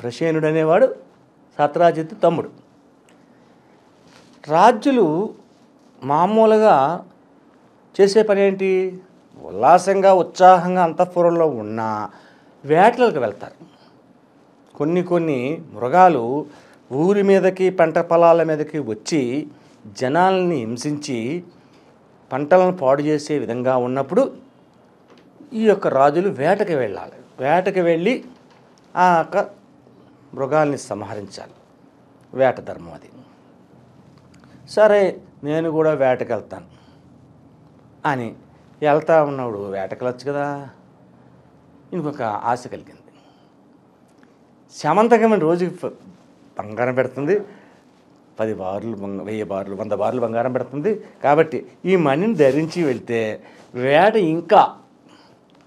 ప్రసేనుడు అనేవాడు సత్రాజిత్తు తమ్ముడు. రాజులు మామూలుగా చేసే పని ఏంటి? ఉల్లాసంగా ఉత్సాహంగా అంతఃపురంలో ఉన్న వేటలకు వెళ్తారు. కొన్ని మృగాలు ఊరి మీదకి పంట పొలాల మీదకి వచ్చి జనాల్ని హింసించి పంటలను పాడు చేసే విధంగా ఉన్నప్పుడు ఈ యొక్క రాజులు వేటకి వెళ్ళాలి. వేటకి వెళ్ళి ఆ యొక్క మృగాల్ని సంహరించాలి. వేట ధర్మం అది. సరే, నేను కూడా వేటకి వెళ్తాను అని వెళ్తా ఉన్నప్పుడు వేటకెళ్ళచ్చు కదా, ఇంకొక ఆశ కలిగింది. శమంతకమైన రోజుకి బంగారం పెడుతుంది, 10 బార్లు 1000 బార్లు 100 బార్లు బంగారం పెడుతుంది. కాబట్టి ఈ మణిని ధరించి వెళ్తే వేట ఇంకా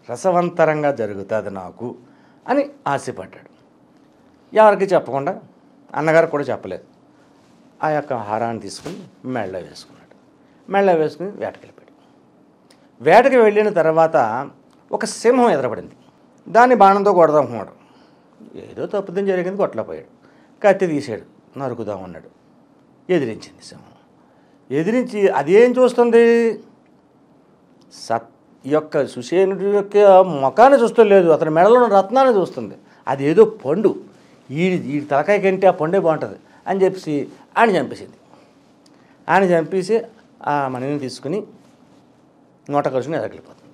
రసవంతరంగా జరుగుతుంది నాకు అని ఆశపడ్డాడు. ఎవరికి చెప్పకుండా, అన్నగారు కూడా చెప్పలేదు. ఆ యొక్క హారాన్ని తీసుకుని మెళ్ళ వేసుకున్నాడు. మెళ్ళ వేసుకుని వేటకి వెళ్ళిపోయాడు. వేటకి వెళ్ళిన తర్వాత ఒక సింహం ఎదురపడింది. దాన్ని బాణంతో కొడదామన్నాడు. ఏదో తప్పుదని జరిగింది, కొట్టలేకపోయాడు. కత్తి తీసాడు, నరుకుదామన్నాడు. ఎదిరించింది సింహం. ఎదిరించి అదేం చూస్తుంది? ఈ యొక్క సుసేనుడి యొక్క ముఖాన్ని చూస్తలేదు, అతని మెడలో ఉన్న రత్నాన్ని చూస్తుంది. అదేదో పండు, ఈ తలకాయ కంటే ఆ పండే బాగుంటుంది అని చెప్పేసి ఆయన చంపేసింది. ఆయన చంపేసి ఆ మణిని తీసుకుని నోట కలుసుకుని ఎదరికెళ్ళిపోతుంది.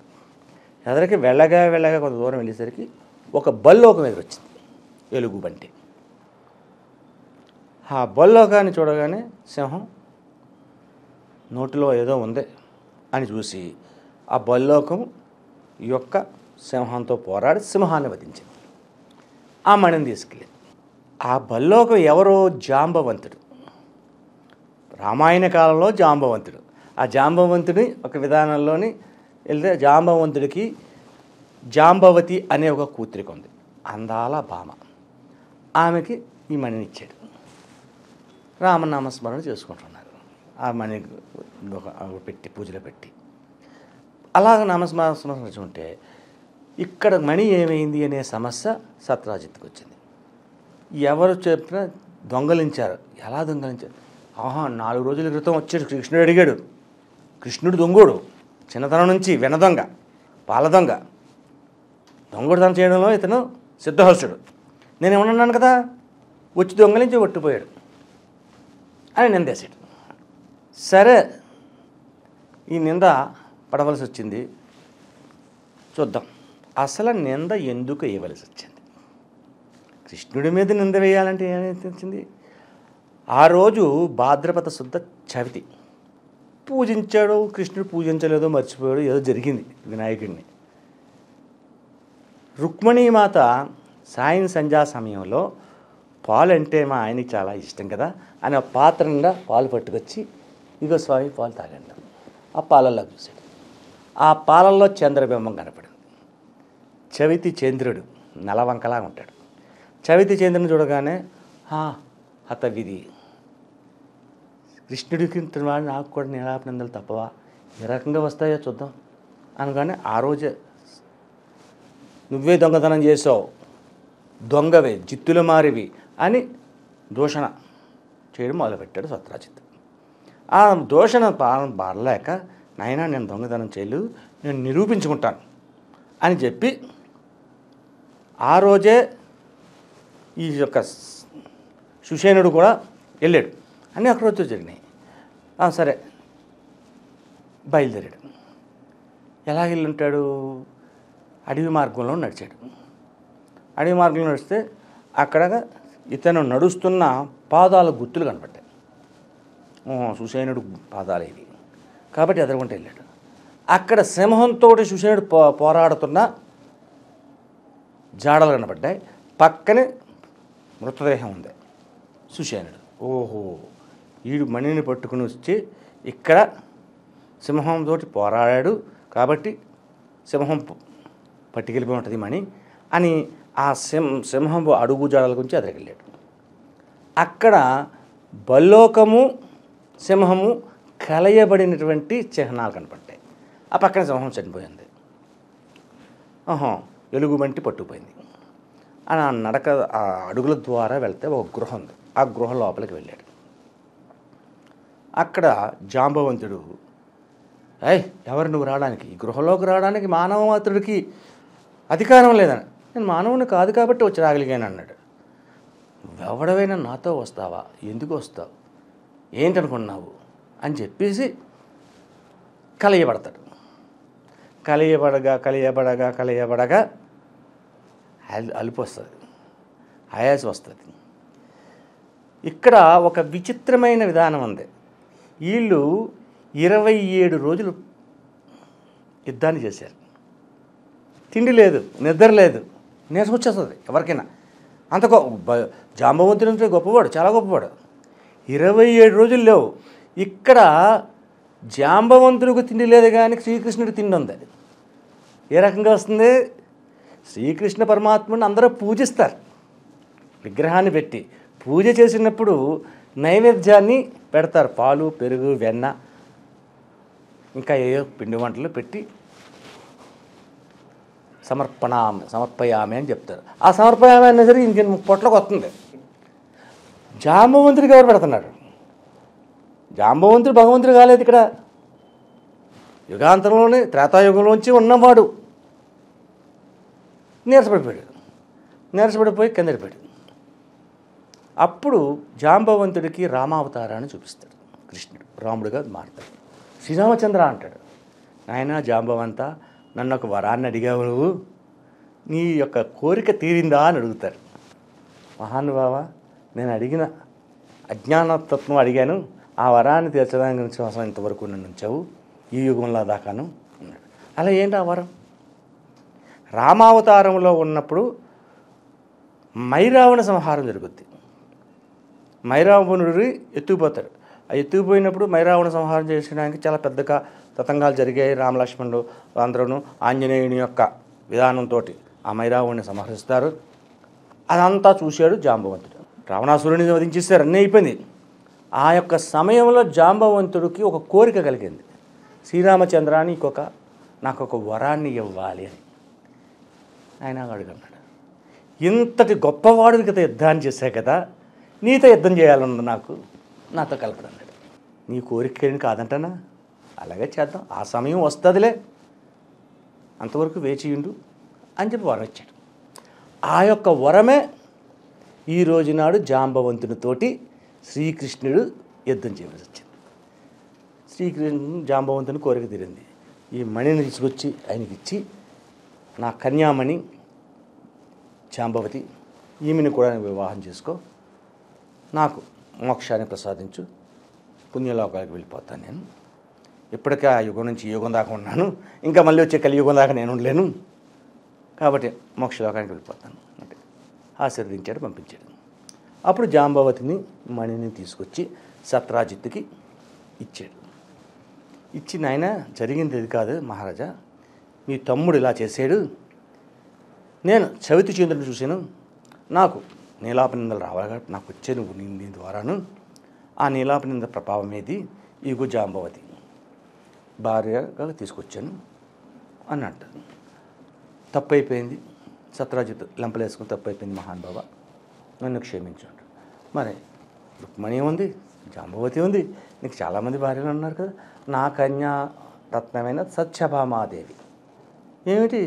ఎదరికి వెళ్ళగా కొంత దూరం వెళ్ళేసరికి ఒక బల్లోకం ఎదురొచ్చింది, ఎలుగు బంటి. ఆ బల్లోకాన్ని చూడగానే సింహం నోటిలో ఏదో ఉంది అని చూసి ఆ బల్లోకం యొక్క సింహంతో పోరాడి సింహాన్ని వధించింది. ఆ మణిని తీసుకెళ్ళింది. ఆ బల్లోకం ఎవరో? జాంబవంతుడు. రామాయణ కాలంలో జాంబవంతుడు. ఆ జాంబవంతుడి ఒక విధానంలోని వెళ్తే జాంబవంతుడికి జాంబవతి అనే ఒక కూతురికి ఉంది, అందాల భామ. ఆమెకి ఈ మణిని ఇచ్చాడు. రామనామస్మరణ చేసుకుంటున్నారు. ఆ మణి పెట్టి పూజలో పెట్టి అలాగ నామస్మరణ ఉంటే ఇక్కడ మణి ఏమైంది అనే సమస్య సత్రాజిత్తుకు వచ్చింది. ఎవరు చెప్పినా దొంగలించారు. ఎలా దొంగలించారు? 4 రోజుల క్రితం వచ్చాడు కృష్ణుడు, అడిగాడు. కృష్ణుడు దొంగోడు, చిన్నతనం నుంచి వెన దొంగ, పాల దొంగ. దొంగతనం చేయడంలో ఇతను సిద్ధహస్తుడు. నేను ఏమన్నాను కదా, వచ్చి దొంగలించి కొట్టిపోయాడు అని నిందేశాడు. సరే, ఈ నింద పడవలసి వచ్చింది. చూద్దాం అసలు నింద ఎందుకు వేయవలసి వచ్చింది. కృష్ణుడి మీద నింద వేయాలంటే ఏమనిపించింది? ఆ రోజు భాద్రపద శుద్ధ చవితి. పూజించాడు, కృష్ణుడు పూజించలేదో మర్చిపోయాడు, ఏదో జరిగింది వినాయకుడిని. రుక్మిణీమాత సాయం సంధ్యా సమయంలో పాలు అంటే మా ఆయనకి చాలా ఇష్టం కదా అని ఆ పాత్ర నిండా పాలు పట్టుకొచ్చి, ఇగో స్వామి పాలు తాగండి. ఆ పాలల్లో చూశాడు. ఆ పాలల్లో చంద్రబింబం కనపడింది. చవితి చంద్రుడు నలవంకలా ఉంటాడు. చవితి చంద్రుని చూడగానే హతవిధి, కృష్ణుడికి వాడు నాకు కూడా నీలాపనందలు తప్పవా, ఏ రకంగా వస్తాయో చూద్దాం అనగానే ఆ రోజే నువ్వే దొంగతనం చేసావు, దొంగవే, జిత్తుల మారివి అని దూషణ చేయడం మొదలుపెట్టాడు సత్రాజిత్. ఆ దూషణ బారలేక, నాయనా నేను దొంగతనం చేయలేదు, నేను నిరూపించుకుంటాను అని చెప్పి ఆ రోజే ఈ యొక్క సుషేనుడు కూడా వెళ్ళాడు. అన్నీ ఒక రోజు జరిగినాయి. సరే, బయలుదేరాడు. ఎలా వెళ్ళి ఉంటాడు? అడవి మార్గంలో నడిచాడు. అడవి మార్గంలో నడిస్తే అక్కడ ఇతను నడుస్తున్న పాదాల గుర్తులు కనపడ్డాయి. సుసేనుడు పాదాలు ఇవి కాబట్టి ఎదురుకుంటూ వెళ్ళాడు. అక్కడ సింహంతో సుసేనుడు పోరాడుతున్న జాడలు కనపడ్డాయి. పక్కనే మృతదేహం ఉంది సుసేనుడు. ఓహో, ఈడు మణిని పట్టుకుని వచ్చి ఇక్కడ సింహంతో పోరాడాడు కాబట్టి సింహం పట్టుకెళ్ళిపోయి ఉంటుంది మణి అని ఆ సింహం అడుగు జాడల గురించి ఎదురుకెళ్ళాడు. అక్కడ బల్లోకము సింహము కలయబడినటువంటి చిహ్నాలు కనపడ్డాయి. ఆ పక్కన సింహం చనిపోయింది. ఎలుగుబంటి పట్టుకుపోయింది. ఆ నడక ఆ అడుగుల ద్వారా వెళ్తే ఒక గృహ ఉంది. ఆ గృహ లోపలికి వెళ్ళాడు. అక్కడ జాంబవంతుడు, ఎవరు నువ్వు రావడానికి, ఈ గృహలోకి రావడానికి మానవ మాత్రుడికి అధికారం లేదని. నేను మానవుని కాదు కాబట్టి వచ్చి రాగలిగాను అన్నాడు. నువ్వెవడవైనా నాతో వస్తావా, ఎందుకు వస్తావు, ఏంటనుకున్నావు అని చెప్పేసి కలియబడతాడు. కలియబడగా అలుపు వస్తుంది, ఆయాసం వస్తుంది. ఇక్కడ ఒక విచిత్రమైన విధానం ఉంది. వీళ్ళు 27 రోజులు యుద్ధాన్ని చేశారు. తిండి లేదు, నిద్ర లేదు, నీరసం వచ్చేస్తుంది ఎవరికైనా. అంత జాంబవంతుడు అంటే గొప్పవాడు, చాలా గొప్పవాడు. 27 రోజులు లేవు. ఇక్కడ జాంబవంతుడికి తిండి లేదు కానీ శ్రీకృష్ణుడికి తిండి ఉంది. ఏ రకంగా వస్తుంది? శ్రీకృష్ణ పరమాత్ముడిని అందరూ పూజిస్తారు. విగ్రహాన్ని పెట్టి పూజ చేసినప్పుడు నైవేద్యాన్ని పెడతారు. పాలు, పెరుగు, వెన్న, ఇంకా ఏయో పిండి వంటలు పెట్టి సమర్పయామి అని చెప్తారు. ఆ సమర్పయామి అనేది ఇంక పొట్లకు వస్తుంది. జాంబవంతుడికి ఎవరు పెడుతున్నారు? జాంబవంతుడు భగవంతుడు కాలేదు. ఇక్కడ యుగాంతంలోనే త్రేతాయుగంలోంచి ఉన్నవాడు నీరసపడిపోయి కిందడిపోయాడు. అప్పుడు జాంబవంతుడికి రామావతారాన్ని చూపిస్తాడు కృష్ణుడు. రాముడుగా మారుతాడు. శ్రీరామచంద్ర అంటాడు, నాయనా జాంబవంత, నన్ను ఒక వరాన్ని అడిగావు, నువ్వు నీ యొక్క కోరిక తీరిందా అని అడుగుతారు. మహానుభావ, నేను అడిగిన అజ్ఞానతత్వం అడిగాను, ఆ వరాన్ని తీర్చడానికి కోసం ఇంతవరకు నన్ను ఉంచావు, ఈ యుగంలో దాకాను అన్నాడు. అలా ఏంటి ఆ వరం? రామావతారంలో ఉన్నప్పుడు మైరావణ సంహారం జరుగుద్ది. మైరావణుడు ఎత్తుకుపోతాడు. ఆ ఎత్తుకుపోయినప్పుడు మైరావణ సంహారం చేయడానికి చాలా పెద్దగా తతంగాలు జరిగాయి. రామలక్ష్మణుడు అందరూ ఆంజనేయుని యొక్క విధానంతో ఆ మైరావణ్ణి సంహరిస్తారు. అదంతా చూశాడు జాంబవంతుడు. రావణాసురుని వధించేస్తారు, అన్నీ అయిపోయింది. ఆ యొక్క సమయంలో జాంబవంతుడికి ఒక కోరిక కలిగింది. శ్రీరామచంద్రాన్ని నాకు ఒక వరాన్ని ఇవ్వాలి అని ఆయన అడుగున్నాడు. ఇంతటి గొప్పవాడికి కదా యుద్ధాన్ని చేశా కదా, నీతో యుద్ధం చేయాలన్నది నాతో కలపడన్నాడు. నీ కోరిక కాదంటనా? అలాగే చేద్దాం, ఆ సమయం వస్తుందిలే, అంతవరకు వేచియుండు అని చెప్పి వరం ఇచ్చాడు. ఆ యొక్క వరమే ఈ రోజునాడు జాంబవంతునితోటి శ్రీకృష్ణుడు యుద్ధం చేయవలసి వచ్చింది. శ్రీకృష్ణుడు జాంబవంతుని కోరిక తీరింది. ఈ మణిని తీసుకొచ్చి ఆయనకి ఇచ్చి, నా కన్యామణి జాంబవతి, ఈమెను కూడా వివాహం చేసుకో, నాకు మోక్షాన్ని ప్రసాదించు, పుణ్యలోకాలకు వెళ్ళిపోతాను నేను. ఇప్పటికే ఆ యుగం నుంచి ఈ యుగం దాకా ఉన్నాను, ఇంకా మళ్ళీ వచ్చే కలియుగం దాకా నేను ఉండలేను, కాబట్టి మోక్షలోకానికి వెళ్ళిపోతాను అంటే ఆశీర్వదించాడు, పంపించాడు. అప్పుడు జాంబవతిని మణిని తీసుకొచ్చి సత్రాజిత్తుకి ఇచ్చాడు. ఇచ్చి, నాయన జరిగింది ఇది కాదు మహారాజా, మీ తమ్ముడు ఇలా చేశాడు, నేను చవితి చంద్రుని చూశాను, నాకు నీలాపనిందలు రావాలి కాబట్టి నాకు వచ్చే నువ్వు నీ ద్వారాను ఆ నీలాపనింద ప్రభావం ఏది, ఈగు జాంబవతి భార్యగా తీసుకొచ్చాను అన్నట్టు. తప్పైపోయింది, సత్రాజిత్ లెంపలేసుకుని తప్పైపోయింది మహానుభావ, నన్ను క్షమించండి. మరి రుక్మిణి ఉంది, జాంబవతి ఉంది, నీకు చాలామంది భార్యలు ఉన్నారు కదా, నా కన్యా రత్నమైన సత్యభామాదేవి. ఏమిటి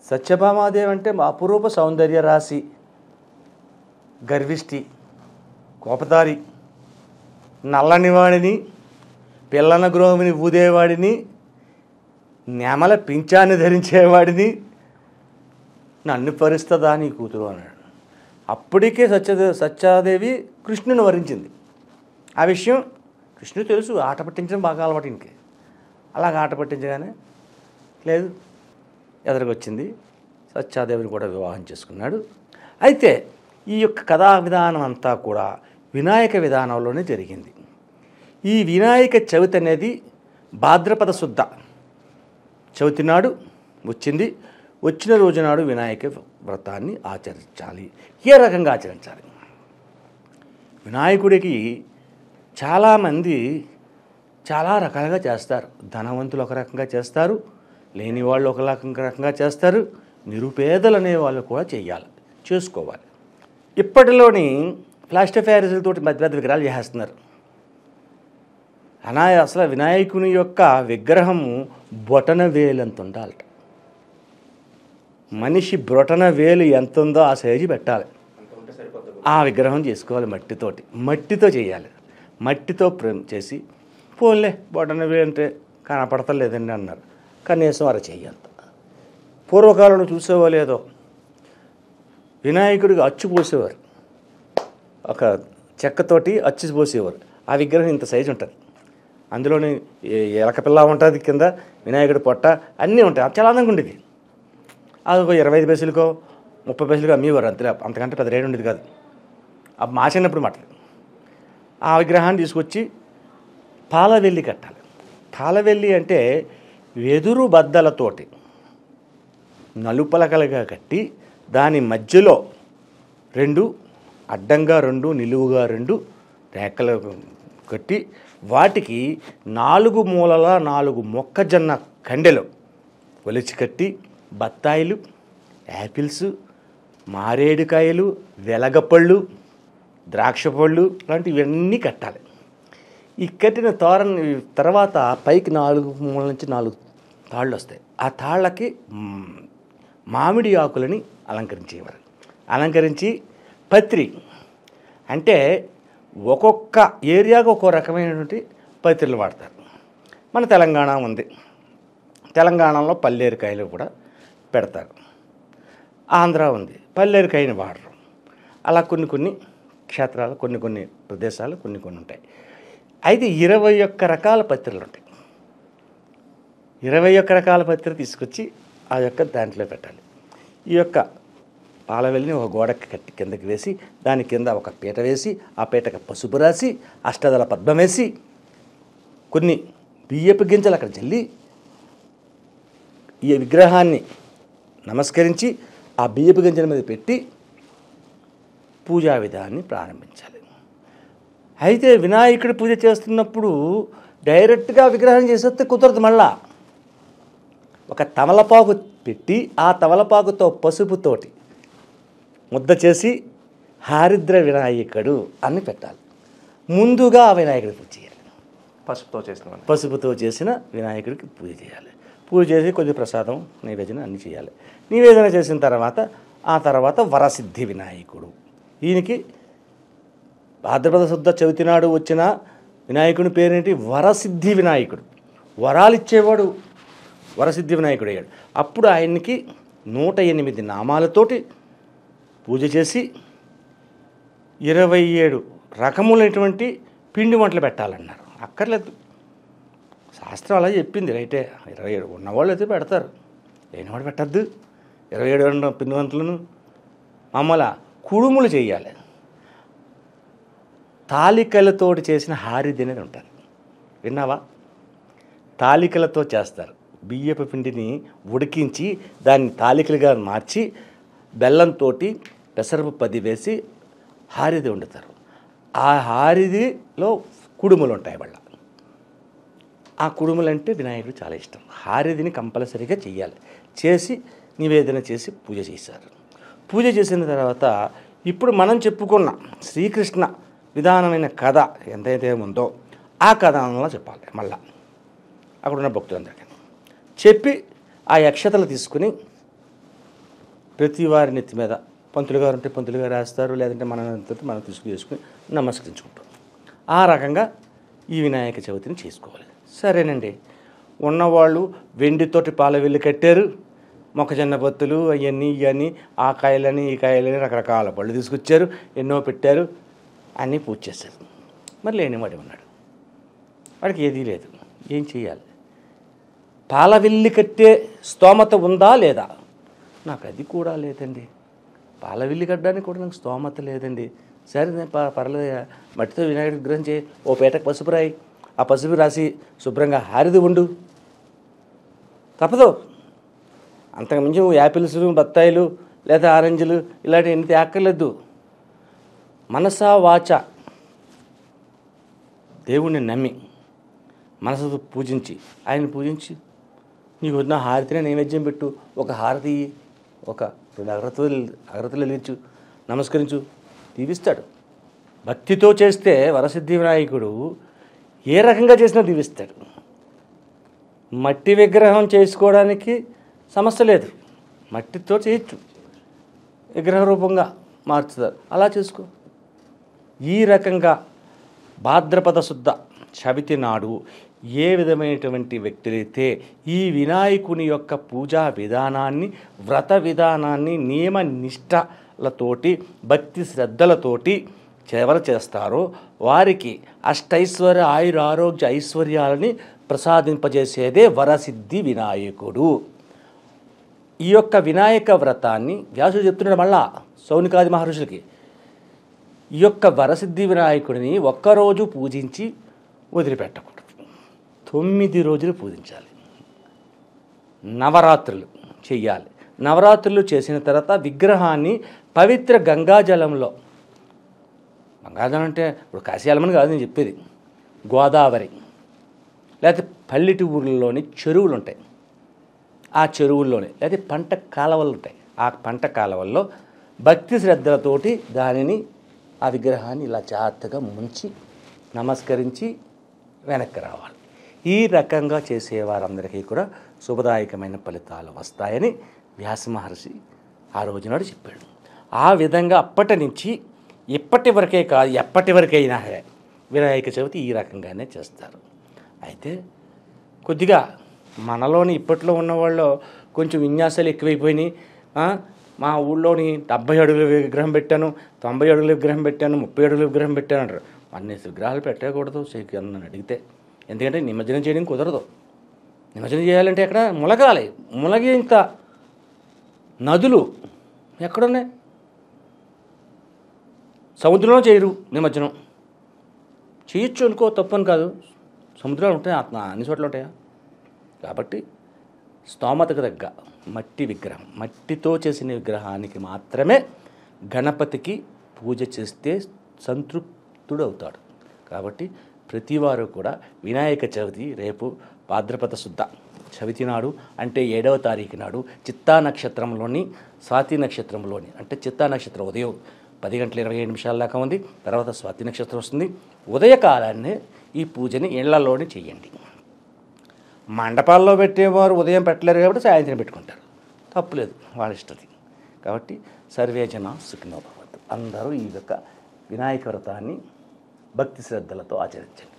సత్యభామాదేవి అంటే? అపురూప సౌందర్య రాశి, గర్విష్టి, కోపదారి, నల్లనివాడిని, పిల్లన గ్రోమిని ఊదేవాడిని, నెమల పింఛాన్ని ధరించేవాడిని, నన్ను భరిస్తుందా నీ కూతురు అన్నాడు. అప్పటికే సత్యాదేవి కృష్ణుని వరించింది. ఆ విషయం కృష్ణుడు తెలుసు, ఆట పట్టించడం బాగా అలవాటు ఇంకే. అలాగ ఆట పట్టించగానే లేదు, ఎదురుకొచ్చింది. సత్యాదేవిని కూడా వివాహం చేసుకున్నాడు. అయితే ఈ యొక్క కథా విధానం అంతా కూడా వినాయక విధానంలోనే జరిగింది. ఈ వినాయక చవితి అనేది భాద్రపద శుద్ధ చవితి నాడు వచ్చింది. వచ్చిన రోజు నాడు వినాయక వ్రతాన్ని ఆచరించాలి. ఏ రకంగా ఆచరించాలి? వినాయకుడికి చాలామంది చాలా రకాలుగా చేస్తారు. ధనవంతులు ఒక రకంగా చేస్తారు, లేని వాళ్ళు ఒక రకంగా చేస్తారు, నిరుపేదలు అనే వాళ్ళు కూడా చేసుకోవాలి. ఇప్పటిలోని ప్లాస్టర్ ప్యారిస్లతోటి పెద్ద పెద్ద విగ్రహాలు చేస్తున్నారు. అసలు వినాయకుని యొక్క విగ్రహము బొటన వేలు ఎంత ఉండాలట. మనిషి బొటన వేలు ఎంత ఉందో ఆ సైజు పెట్టాలి. ఆ విగ్రహం చేసుకోవాలి. మట్టితో చేయాలి. మట్టితో చేసి పోన్లే బొటన వేలు అంటే కనపడతలేదండి అన్నారు. కనీసం అర చెయ్యంత. పూర్వకాలంలో చూసేవాలేదో వినాయకుడికి అచ్చు పోసేవారు. ఒక చెక్కతోటి అచ్చు పోసేవారు. ఆ విగ్రహం ఇంత సైజు ఉంటుంది. అందులోని ఎలకపిల్ల ఉంటుంది, కింద వినాయకుడి పొట్ట అన్నీ ఉంటాయి. చాలా అందంగా ఉండేది. అది ఒక 25 పైసలకో 30 పైసలకో అమ్మేవారు. అంతకంటే పెద్ద రేటు ఉండేది కాదు. అప్పుడు మా చిన్నప్పుడు మాటలు. ఆ విగ్రహాన్ని తీసుకొచ్చి పాలవెల్లి కట్టాలి. పాలవెల్లి అంటే వెదురు బద్దలతోటి నలుపలకలుగా కట్టి దాని మధ్యలో 2 అడ్డంగా 2 నిలువుగా 2 రేఖలు కట్టి వాటికి 4 మూలల 4 మొక్కజొన్న కండెలు ఒలిచి కట్టి బత్తాయిలు, యాపిల్స్, మారేడుకాయలు, వెలగపళ్ళు, ద్రాక్ష పళ్ళు లాంటివన్నీ కట్టాలి. ఈ కట్టిన తర్వాత పైకి 4 మూలల నుంచి 4 తాళ్ళు వస్తాయి. ఆ తాళ్ళకి మామిడి ఆకులని అలంకరించేవారు. అలంకరించి పత్రి అంటే ఒక్కొక్క ఏరియాకు ఒక్కో రకమైనటువంటి పత్రిలు వాడతారు. మన తెలంగాణ ఉంది. తెలంగాణలో పల్లేరుకాయలు కూడా పెడతారు. ఆంధ్ర ఉంది, పల్లేరుకాయని వాడరు. అలా కొన్ని క్షేత్రాలు కొన్ని ప్రదేశాలు కొన్ని ఉంటాయి. అయితే 21 రకాల పత్రిలు ఉంటాయి. 21 రకాల పత్రి తీసుకొచ్చి ఆ యొక్క దాంట్లో పెట్టాలి. ఈ యొక్క పాలవెల్లిని ఒక గోడకి కట్టి కిందకి వేసి దాని కింద ఒక పీట వేసి ఆ పీటకి పసుపు రాసి అష్టదళ పద్మం వేసి కొన్ని బియ్యపు గింజలు అక్కడ చల్లి ఈ విగ్రహాన్ని నమస్కరించి ఆ బియ్యపు గింజల మీద పెట్టి పూజా విధాన్ని ప్రారంభించాలి. అయితే వినాయకుడి పూజ చేస్తున్నప్పుడు డైరెక్ట్గా విగ్రహం చేసేస్తే కుదరదు. మళ్ళా ఒక తమలపాకు పెట్టి ఆ తమలపాకుతో పసుపుతోటి ముద్ద చేసి హారిద్ర వినాయకుడు అని పెట్టాలి. ముందుగా ఆ వినాయకుడికి పూజ చేయాలి. పసుపుతో చేసిన వినాయకుడికి పూజ చేయాలి. పూజ చేసి కొద్ది ప్రసాదం నైవేద్యం అన్నీ చేయాలి. నివేదన చేసిన తర్వాత వరసిద్ధి వినాయకుడు. ఈయనకి భాద్రపద శుద్ధ చవితి నాడు వచ్చిన వినాయకుడి పేరేంటి? వరసిద్ధి వినాయకుడు. వరాలు ఇచ్చేవాడు వరసిద్ధి వినాయకుడు అయ్యాడు. అప్పుడు ఆయనకి 108 నామాలతోటి పూజ చేసి 27 రకములైనటువంటి పిండి వంటలు పెట్టాలన్నారు. అక్కర్లేదు, శాస్త్రం అలా చెప్పింది. రైటే, 27 ఉన్నవాళ్ళు అయితే పెడతారు, లేనివాడు పెట్టద్దు. 27 పిండి వంటలను మామూలు కుడుములు చేయాలి. తాలికలతోటి చేసిన హారిది అనేది ఉంటుంది, విన్నావా? తాలికలతో చేస్తారు. బియ్యపు పిండిని ఉడికించి దాన్ని తాలికలుగా మార్చి బెల్లంతో పెసరపప్పు 10 వేసి హారిది వండుతారు. ఆ హారిదిలో కుడుములు ఉంటాయి. వాళ్ళ ఆ కుడుములు అంటే వినాయకుడు చాలా ఇష్టం. హారిదిని కంపల్సరీగా చెయ్యాలి. చేసి నివేదన చేసి పూజ చేశారు. పూజ చేసిన తర్వాత ఇప్పుడు మనం చెప్పుకున్న శ్రీకృష్ణ విధానమైన కథ ఎంతైతే ఉందో ఆ కథనంలో చెప్పాలి. మళ్ళా అక్కడున్న భక్తులందరికీ చెప్పి ఆ అక్షతలు తీసుకుని ప్రతి వారి నెత్తి మీద పంతులు గారు ఉంటే పంతులు గారు రాస్తారు, లేదంటే మనం చేసుకుని నమస్కరించుకుంటాం. ఆ రకంగా ఈ వినాయక చవితిని చేసుకోవాలి. సరేనండి, ఉన్నవాళ్ళు వెండితోటి పాలవెల్లి కట్టారు, మొక్కజొన్న పొత్తులు అవన్నీ ఇవన్నీ ఆ కాయలని ఈ కాయలని రకరకాల పళ్ళు తీసుకొచ్చారు, ఎన్నో పెట్టారు, అన్నీ పూజ చేశారు. మరి లేనివాడు ఉన్నాడు, వాడికి ఏదీ లేదు. ఏం చేయాలి? పాలవిల్లి కట్టే స్తోమత ఉందా లేదా? నాకు అది కూడా లేదండి. పాలవిల్లి కట్టడానికి కూడా నాకు స్తోమత లేదండి. సరే నేను పర్లేదు, మట్టితో వినాయకుడి విగ్రహం చేయి, ఓ పేటకు పసుపు రాయి, ఆ పసుపు రాసి శుభ్రంగా హారిది ఉండు. తప్పదు. అంతకుమించి యాపిల్స్, బత్తాయిలు లేదా ఆరెంజ్లు ఇలాంటివి ఎన్ని తేక్కర్లేదు. మనసా వాచ దేవుణ్ణి నమ్మి మనసుతో పూజించి ఆయన్ని పూజించి నీకు వద్ద హారతినే నైవేద్యం పెట్టు, ఒక హారతి, ఒక 2 అగరత్తులు వెలిగించు, నమస్కరించు, దీవిస్తాడు. భక్తితో చేస్తే వరసిద్ధి వినాయకుడు ఏ రకంగా చేసినా దీవిస్తాడు. మట్టి విగ్రహం చేసుకోవడానికి సమస్య లేదు, మట్టితో చేయొచ్చు, విగ్రహ రూపంగా మార్చుతారు, అలా చేసుకో. ఈ రకంగా భాద్రపద శుద్ధ చవితి నాడు ఏ విధమైనటువంటి వ్యక్తులైతే ఈ వినాయకుని యొక్క పూజా విధానాన్ని, వ్రత విధానాన్ని నియమ నిష్టలతోటి, భక్తి శ్రద్ధలతోటి ఎవరు చేస్తారో వారికి అష్టైశ్వర్య ఆయుర ఆరోగ్య ఐశ్వర్యాలని ప్రసాదింపజేసేదే వరసిద్ధి వినాయకుడు. ఈ యొక్క వినాయక వ్రతాన్ని వ్యాసుడు చెప్తున్నాడు మళ్ళా సౌనికాది మహర్షులకి. ఈ యొక్క వరసిద్ధి వినాయకుడిని ఒక్కరోజు పూజించి వదిలిపెట్టకూడదు, 9 రోజులు పూజించాలి. నవరాత్రులు చెయ్యాలి. నవరాత్రులు చేసిన తర్వాత విగ్రహాన్ని పవిత్ర గంగాజలంలో, గంగాజలం అంటే ఇప్పుడు కాశీయాలమని కాదు నేను చెప్పేది, గోదావరి లేకపోతే పల్లెటి ఊళ్ళలోని చెరువులు ఉంటాయి, ఆ చెరువుల్లోనే లేకపోతే పంట కాలవలు ఉంటాయి, ఆ పంట కాలవల్లో భక్తి శ్రద్ధలతోటి దానిని, ఆ విగ్రహాన్ని ఇలా జాగ్రత్తగా ముంచి నమస్కరించి వెనక్కి రావాలి. ఈ రకంగా చేసేవారందరికీ కూడా శుభదాయకమైన ఫలితాలు వస్తాయని వ్యాస మహర్షి ఆ రోజునాడు చెప్పాడు. ఆ విధంగా అప్పటి నుంచి ఇప్పటి వరకే కాదు, ఎప్పటి వరకైనా వినాయక చవితి ఈ రకంగానే చేస్తారు. అయితే కొద్దిగా మనలోని ఇప్పట్లో ఉన్నవాళ్ళు కొంచెం విన్యాసాలు ఎక్కువైపోయినాయి. మా ఊళ్ళోని 70 అడుగుల విగ్రహం పెట్టాను, 90 అడుగుల విగ్రహం పెట్టాను, 30 అడుగుల విగ్రహం పెట్టాను అంటారు. అన్ని విగ్రహాలు పెట్టకూడదు నన్ను అడిగితే. ఎందుకంటే నిమజ్జనం చేయడం కుదరదు. నిమజ్జనం చేయాలంటే ఎక్కడ ములగాలి, ములగేంత నదులు ఎక్కడున్నాయి? సముద్రంలో చేయరు నిమజ్జనం. చేయొచ్చు అనుకో, తప్పని కాదు, సముద్రాలు ఉంటాయి, అన్ని చోట్ల ఉంటాయా? కాబట్టి స్తోమతకు తగ్గ మట్టి విగ్రహం, మట్టితో చేసిన విగ్రహానికి మాత్రమే గణపతికి పూజ చేస్తే సంతృప్తుడు అవుతాడు. కాబట్టి ప్రతివారు కూడా వినాయక చవితి రేపు భాద్రపద శుద్ధ చవితి నాడు అంటే 7వ తారీఖు నాడు చిత్తా నక్షత్రంలోని స్వాతి నక్షత్రంలోని, అంటే చిత్తా నక్షత్రం ఉదయం 10:27 దాకా ఉంది, తర్వాత స్వాతి నక్షత్రం వస్తుంది. ఉదయకాలాన్నే ఈ పూజని ఇళ్లలోనే చేయండి. మండపాల్లో పెట్టేవారు ఉదయం పెట్టలేరు కాబట్టి సాయంత్రం పెట్టుకుంటారు, తప్పులేదు, వాళ్ళ ఇష్టది. కాబట్టి సర్వే జన సుఖినో భవంతు. అందరూ ఈ యొక్క వినాయక వ్రతాన్ని భక్తి శ్రద్ధలతో ఆచరించండి.